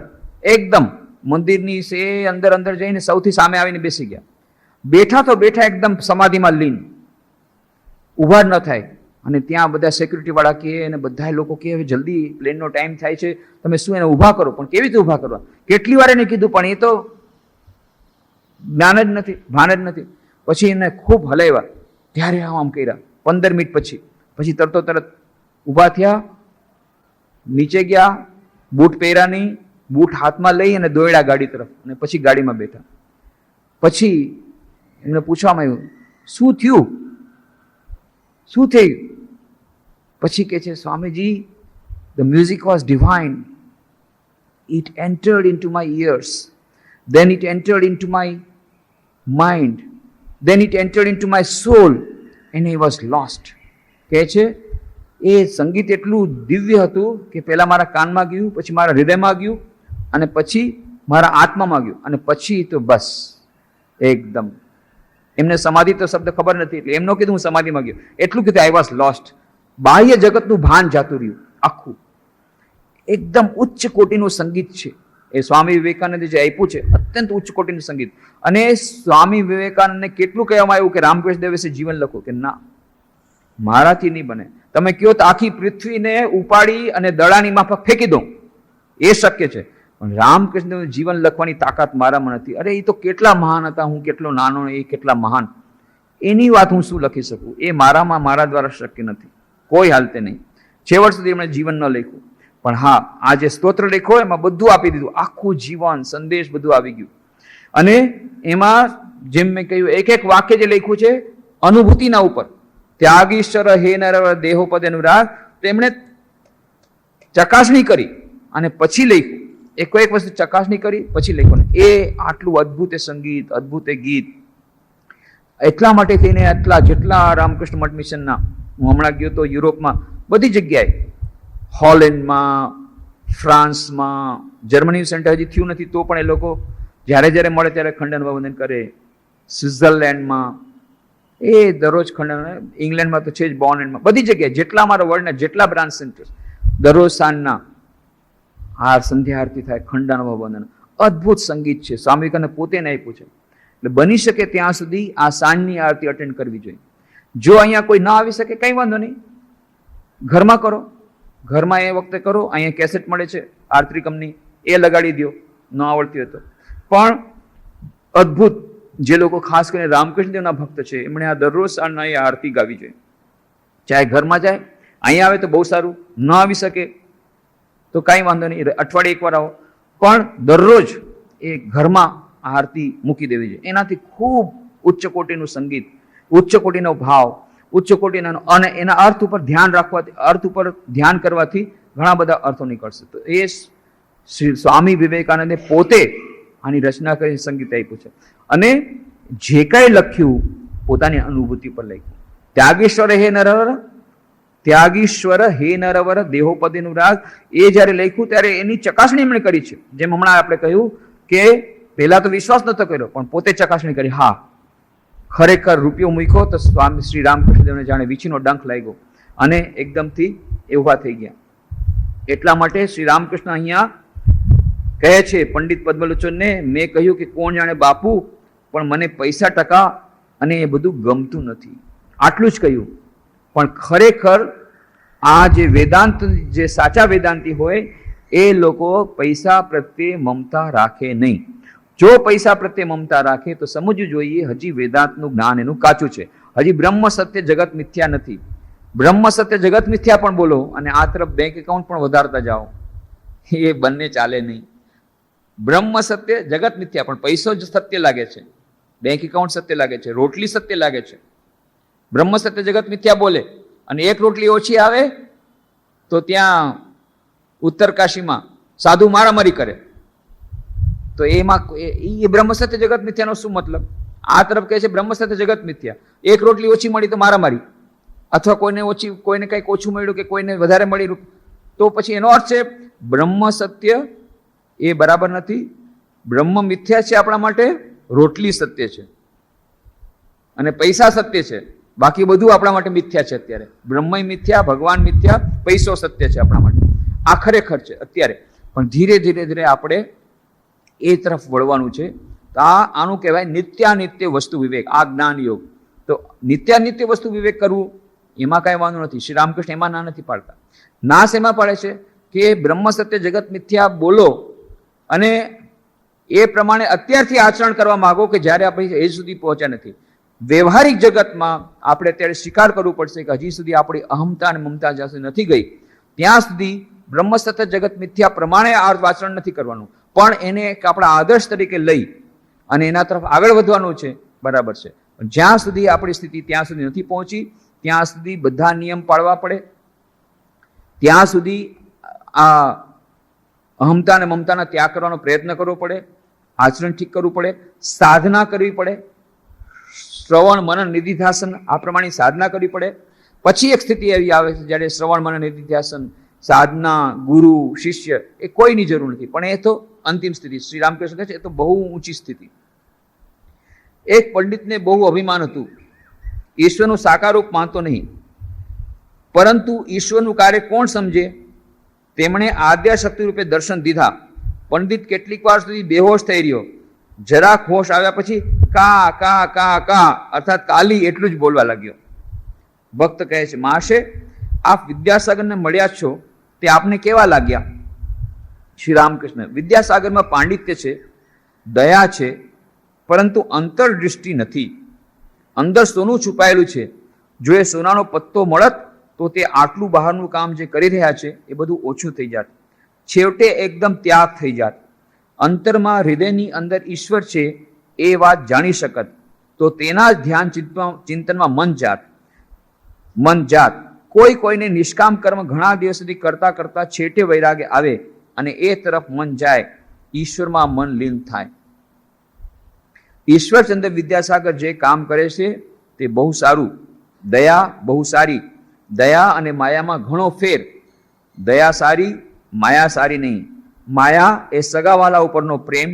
એકદમ મંદિરની સે અંદર જઈને સૌથી સામે આવીને બેસી ગયા. બેઠા તો બેઠા એકદમ સમાધિમાં લીન, ઊભા જ ન થાય. અને ત્યાં બધા સિક્યુરિટી વાળા કહે અને બધા લોકો કહે હવે જલ્દી પ્લેનનો ટાઈમ થાય છે, તમે શું એને ઊભા કરો? પણ કેવી રીતે ઊભા કરવા? કેટલી વાર એને કીધું પણ એ તો જ્ઞાન જ નથી, ભાન જ નથી. પછી એને ખૂબ હલાવ્યા, ત્યારે આમ કર્યા. 15 મિનિટ પછી તરત ઊભા થયા, નીચે ગયા, બૂટ પહેર્યા નહીં, બૂટ હાથમાં લઈ અને દોડ્યા ગાડી તરફ, અને પછી ગાડીમાં બેઠા. પછી એમને પૂછવામાં આવ્યું શું થયું, શું થયું? પછી કે છે Swamiji, the music was divine, it entered into my ears, then it entered into my mind, then it entered into my soul and I was lost. કહે છે એ સંગીત એટલું દિવ્ય હતું કે પહેલા મારા કાનમાં ગયું, પછી મારા હૃદયમાં ગયું, અને પછી મારા આત્મામાં ગયું, અને પછી તો બસ એકદમ. એમને સમાધિ તો શબ્દ ખબર નથી, એટલે એમનો કીધું હું સમાધિમાં ગયો, એટલું કીધું આઈ વોઝ લોસ્ટ. બાહ્ય જગતનું ભાન જાતું રહ્યું આખું. એકદમ ઉચ્ચ કોટીનું સંગીત છે એ સ્વામી વિવેકાનંદે જે આપ્યું છે, અત્યંત ઉચ્ચ કોટીનું સંગીત. અને સ્વામી વિવેકાનંદને કેટલું કહેવામાં આવ્યું કે રામકૃષ્ણ દેવ વિશે જીવન લખો, કે ના મારાથી નહીં બને. તમે કહો તો આખી પૃથ્વીને ઉપાડી અને દડાની માફક ફેંકી દો, એ શક્ય છે, પણ રામકૃષ્ણ દેવનું જીવન લખવાની તાકાત મારામાં નથી. અરે એ તો કેટલા મહાન હતા, હું કેટલો નાનો, એ કેટલા મહાન, એની વાત હું શું લખી શકું? એ મારામાં, મારા દ્વારા શક્ય નથી, કોઈ હાલતે નહીં. છેવટ સુધી એમણે જીવન ન લખ્યું. પણ હા, આ જે સ્તોત્ર લખ્યો એમાં બધું આપી દીધું, આખું જીવન, સંદેશ બધું આવી ગયું. અને એમાં જેમ મેં કહ્યું, એક વાક્ય જે લખ્યું છે અનુભૂતિના ઉપર, ત્યાગીશ્વર હે નરવર દેહોપદ અનુરાગ, તેમણે ચકાસણી કરી અને પછી લખ્યું. એક વસ્તુ ચકાસણી કરી પછી લખ્યું. એ આટલું અદ્ભુત સંગીત, અદ્ભુત ગીત. એટલા માટે થઈને જેટલા રામકૃષ્ણ મઠ મિશનના, હું હમણાં ગયો તો યુરોપમાં, બધી જગ્યાએ, હોલેન્ડમાં, ફ્રાન્સમાં, જર્મની સેન્ટર હજી થયું નથી તો પણ એ લોકો જ્યારે મળે ત્યારે ખંડન વંદન કરે. સ્વિટ્ઝરલેન્ડમાં એ દરરોજ ખંડન, ઇંગ્લેન્ડમાં તો છે જ, બોન્ડમાં, બધી જગ્યાએ જેટલા અમારા વર્લ્ડના જેટલા બ્રાન્ચ સેન્ટર્સ, દરરોજ સાંજના આ સંધ્યા આરતી થાય, ખંડન વંદન. અદ્ભુત સંગીત છે, સ્વામી વિવેકાનંદ પોતે ને આપ્યું છે. એટલે બની શકે ત્યાં સુધી આ સાંજની આરતી અટેન્ડ કરવી જોઈએ. જો અહીંયા કોઈ ના આવી શકે કંઈ વાંધો નહીં, ઘરમાં કરો, ઘરમાં એ વખતે કરો. અહીંયા કેસેટ મળે છે આરતી કંપની, એ લગાડી દો, ન આવડતી હોય તો. પણ અદ્ભુત, જે લોકો ખાસ કરીને રામકૃષ્ણ દેવના ભક્ત છે એમણે આ દરરોજ સાંજના એ આરતી ગાવી જોઈએ. ચાહે ઘરમાં જાય, અહીંયા આવે તો બહુ સારું, ન આવી શકે તો કાંઈ વાંધો નહીં, અઠવાડિયે એકવાર આવો, પણ દરરોજ એ ઘરમાં આરતી મૂકી દેવી જોઈએ. એનાથી ખૂબ ઉચ્ચ કોટીનું સંગીત, ઉચ્ચ કોટીનો ભાવ, ઉચ્ચ કોટીનો, અને એના અર્થ ઉપર ધ્યાન રાખવાથી, અર્થ ઉપર ધ્યાન કરવાથી ઘણા બધા અર્થો નીકળશે. તો એ શ્રી સ્વામી વિવેકાનંદે પોતે આની રચના કરી સંગીત આપ્યું છે. અને જે કાંઈ લખ્યું પોતાની અનુભૂતિ પર લખ્યું. ત્યાગીશ્વર હે નરવર, ત્યાગીશ્વર હે નરવર દેહોપદીનું રાગ, એ જ્યારે લખ્યું ત્યારે એની ચકાસણી એમણે કરી છે. જેમ હમણાં આપણે કહ્યું કે પહેલા તો વિશ્વાસ નહોતો કર્યો, પણ પોતે ચકાસણી કરી. હા, ખરેખર રૂપિયો મૂક્યો તો સ્વામી શ્રી રામકૃષ્ણ દેવને જાણે વીછીનો ડંખ લાગ્યો અને એકદમથી એ ઊભા થઈ ગયા. એટલા માટે શ્રી રામકૃષ્ણ અહીંયા કહે છે પંડિત પદ્મલોચનને, મેં કહ્યું કે કોણ જાણે બાપુ, પણ મને પૈસા ટકા અને એ બધું ગમતું નથી. આટલું જ કહ્યું. પણ ખરેખર આ જે વેદાંત, જે સાચા વેદાંતી હોય એ લોકો પૈસા પ્રત્યે મમતા રાખે નહીં. જો પૈસા પ્રત્યે મમતા રાખે તો સમજવું જોઈએ હજી વેદાંતનું જ્ઞાન એનું કાચું છે. હજી બ્રહ્મ સત્ય જગત મિથ્યા નથી. બ્રહ્મ સત્ય જગત મિથ્યા પણ બોલો અને આ તરફ બેંક એકાઉન્ટ પણ વધારતા જાઓ, એ બંને ચાલે નહીં. બ્રહ્મ સત્ય જગત મિથ્યા, પણ પૈસો જ સત્ય લાગે છે, બેંક એકાઉન્ટ સત્ય લાગે છે, રોટલી સત્ય લાગે છે. બ્રહ્મ સત્ય જગત મિથ્યા બોલે અને એક રોટલી ઓછી આવે તો ત્યાં ઉત્તરકાશીમાં સાધુ મારામારી કરે, તો એમાં એ બ્રહ્મ સત્ય જગત મિથ્યાનો શું મતલબ? આ તરફ કહે છે બ્રહ્મ સત્ય જગત મિથ્યા. એક રોટલી ઓછી મળી તો મારામારી, અથવા કોઈને કંઈક ઓછું મળ્યું કે કોઈને વધારે મળી, તો પછી એનો અર્થ છે બ્રહ્મ સત્ય એ બરાબર નથી. બ્રહ્મ મિથ્યા છે આપણા માટે, રોટલી સત્ય છે અને પૈસા સત્ય છે, બાકી બધું આપણા માટે મિથ્યા છે. અત્યારે બ્રહ્મ મિથ્યા, ભગવાન મિથ્યા, પૈસો સત્ય છે આપણા માટે. આ ખરેખર છે અત્યારે, પણ ધીરે ધીરે આપણે એ તરફ વળવાનું છે. તો આનું કહેવાય નિત્યાનિત્ય વસ્તુ વિવેક, આ જ્ઞાન યોગ. તો નિત્યાનિત્ય વસ્તુ વિવેક કરવું એમાં કાંઈ વાંધો નથી. શ્રી રામકૃષ્ણ એમાં ના નથી પાડતા. નાશ એમાં પાડે છે કે બ્રહ્મ સત્ય જગત મિથ્યા બોલો અને એ પ્રમાણે અત્યારથી આચરણ કરવા માંગો કે જ્યારે આપણે એ સુધી પહોંચ્યા નથી. વ્યવહારિક જગતમાં આપણે અત્યારે સ્વીકાર કરવું પડશે કે હજી સુધી આપણી અહમતા અને મમતા જ્યાં સુધી નથી ગઈ ત્યાં સુધી બ્રહ્મ સત્ય જગત મિથ્યા પ્રમાણે આચરણ નથી કરવાનું, પણ એને એક આપણા આદર્શ તરીકે લઈ અને એના તરફ આગળ વધવાનું છે. બરાબર છે. જ્યાં સુધી આપણી સ્થિતિ ત્યાં સુધી નથી પહોંચી ત્યાં સુધી બધા નિયમ પાળવા પડે, ત્યાં સુધી આ અહમતા અને મમતાના ત્યાગ કરવાનો પ્રયત્ન કરવો પડે, આચરણ ઠીક કરવું પડે, સાધના કરવી પડે, શ્રવણ મનન નિધિધ્યાસન આ પ્રમાણે સાધના કરવી પડે. પછી એક સ્થિતિ એવી આવે છે જ્યારે શ્રવણ મનન નિધિધ્યાસન, સાધના, ગુરુ, શિષ્ય એ કોઈની જરૂર નથી, પણ એ તો અંતિમ સ્થિતિ. શ્રી રામકૃષ્ણ કહે છે એ તો બહુ ઊંચી સ્થિતિ. એક પંડિતને બહુ અભિમાન હતું, ઈશ્વરનું સાકાર રૂપ માનતો નહીં, પરંતુ ઈશ્વરનું કાર્ય કોણ સમજે? તેમણે આદ્યા શક્તિ રૂપે દર્શન દીધા. પંડિત કેટલીક વાર સુધી બેહોશ થઈ રહ્યો, જરાક હોશ આવ્યા પછી કા કા કા કા અર્થાત કાલી એટલું જ બોલવા લાગ્યો. ભક્ત કહે છે, મહાશય આપ વિદ્યાસાગરને મળ્યા છો તે આપને કેવા લાગ્યા? શ્રી રામકૃષ્ણ, વિદ્યાસાગરમાં પાંડિત્ય છે, દયા છે, પરંતુ અંતરદૃષ્ટિ નથી. અંદર સોનું છુપાયેલું છે. જો એ સોનાનો પત્તો મળત તો તે આટલું બહારનું કામ જે કરી રહ્યા છે એ બધું ઓછું થઈ જાત. છેવટે એકદમ ત્યાગ થઈ જાત. અંતરમાં હૃદયની અંદર ઈશ્વર છે એ વાત જાણી શકત તો તેના જ ધ્યાન ચિંતનમાં મન જાત. કોઈને નિષ્કામ કર્મ ઘણા દિવસ સુધી કરતા કરતા છેટે વૈરાગ્ય આવે અને એ તરફ મન જાય, ઈશ્વરમાં મન લીન થાય. ઈશ્વરચંદ્ર વિદ્યાસાગર જે કામ કરે છે તે બહુ સારું. દયા બહુ સારી. દયા અને માયામાં ઘણો ફેર. દયા સારી, માયા સારી નહીં. માયા એ સગાવાલા ઉપરનો પ્રેમ,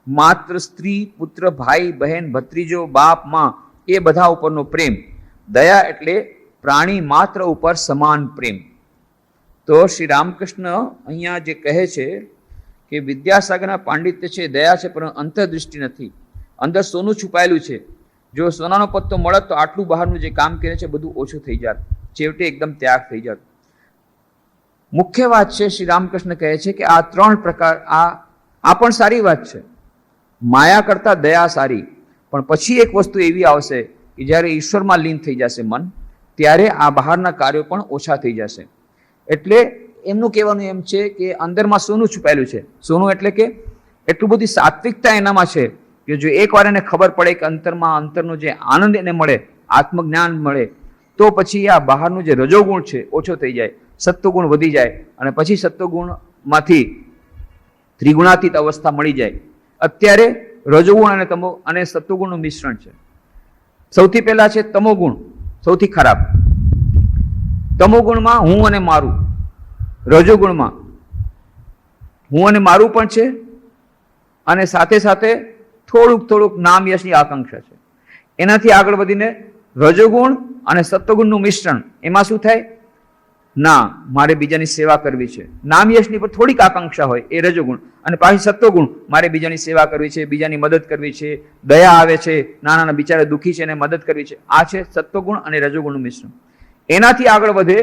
માત્ર સ્ત્રી, પુત્ર, ભાઈ, બહેન, ભત્રીજો, બાપ, માં એ બધા ઉપરનો પ્રેમ. દયા એટલે પ્રાણી માત્ર ઉપર સમાન પ્રેમ. તો શ્રી રામકૃષ્ણ અહીંયા જે કહે છે કે વિદ્યાસાગરના પાંડિત્ય છે, દયા છે, પરંતુ અંતરદૃષ્ટિ નથી. અંદર સોનું છુપાયેલું છે. જો સોનાનો પત્તો મળત તો આટલું બહારનું જે કામ કરે છે બધું ઓછું થઈ જાત, છેવટે એકદમ ત્યાગ થઈ જાત. મુખ્ય વાત છે શ્રી રામકૃષ્ણ કહે છે કે આ ત્રણ પ્રકાર, આ પણ સારી વાત છે. માયા કરતા દયા સારી, પણ પછી એક વસ્તુ એવી આવશે કે જ્યારે ઈશ્વરમાં લીન થઈ જશે મન, ત્યારે આ બહારના કાર્યો પણ ઓછા થઈ જશે. એટલે એમનું કહેવાનું એમ છે કે અંદરમાં સોનું છુપાયેલું છે. સોનું એટલે કે એટલું બધી સાત્વિકતા એનામાં છે કે જો એકવાર એને ખબર પડે કે અંતરનો જે આનંદ એને મળે, આત્મજ્ઞાન મળે, તો પછી આ બહારનું જે રજોગુણ છે ઓછો થઈ જાય, સત્વગુણ વધી જાય અને પછી સત્વગુણમાંથી ત્રિગુણાતીત અવસ્થા મળી જાય. અત્યારે રજોગુણ અને સત્વગુણનું મિશ્રણ છે. સૌથી પહેલા છે તમોગુણ, સૌથી ખરાબ. તમોગુણમાં હું અને મારું, રજોગુણમાં હું અને મારું પણ છે અને સાથે સાથે થોડુંક નામ યશની આકાંક્ષા છે. એનાથી આગળ વધીને રજોગુણ અને સત્વગુણનું મિશ્રણ, એમાં શું થાય? ના, મારે બીજાની સેવા કરવી છે. નામ યશની પર થોડીક આકાંક્ષા હોય એ રજોગુણ, અને પાછી સત્વગુણ, મારે બીજાની સેવા કરવી છે, બીજાની મદદ કરવી છે, દયા આવે છે, નાના બિચારા દુઃખી છે એને મદદ કરવી છે. આ છે સત્વગુણ અને રજોગુણનું મિશ્રણ. એનાથી આગળ વધે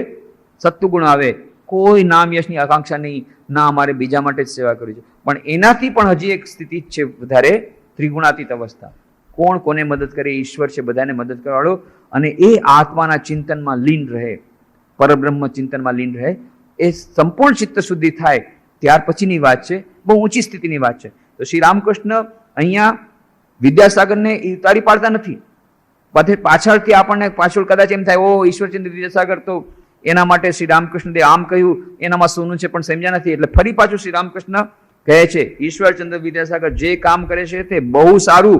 સત્વગુણ આવે, કોઈ નામ યશની આકાંક્ષા નહીં, ના મારે બીજા માટે જ સેવા કરવી છે. પણ એનાથી પણ હજી એક સ્થિતિ છે વધારે, ત્રિગુણાતીત અવસ્થા. કોણ કોને મદદ કરે? ઈશ્વર છે બધાને મદદ કરવાળો, અને એ આત્માના ચિંતનમાં લીન રહે, પરબ્રહ્મ ચિંતનમાં લીન રહે. એ સંપૂર્ણ ચિત્ત શુદ્ધિ થાય ત્યાર પછીની વાત છે, બહુ ઊંચી સ્થિતિની વાત છે. તો શ્રી રામકૃષ્ણ અહીંયા વિદ્યાસાગરને ઉતારી પાડતા નથી. પાછળથી આપણને પાછળ કદાચ એમ થાય, ઓ ઈશ્વરચંદ્ર વિદ્યાસાગર તો એના માટે શ્રી રામકૃષ્ણ દેવ આમ કહ્યું, એનામાં સોનું છે પણ સમજ્યા નથી. એટલે ફરી પાછું શ્રી રામકૃષ્ણ કહે છે ઈશ્વરચંદ્ર વિદ્યાસાગર જે કામ કરે છે તે બહુ સારું,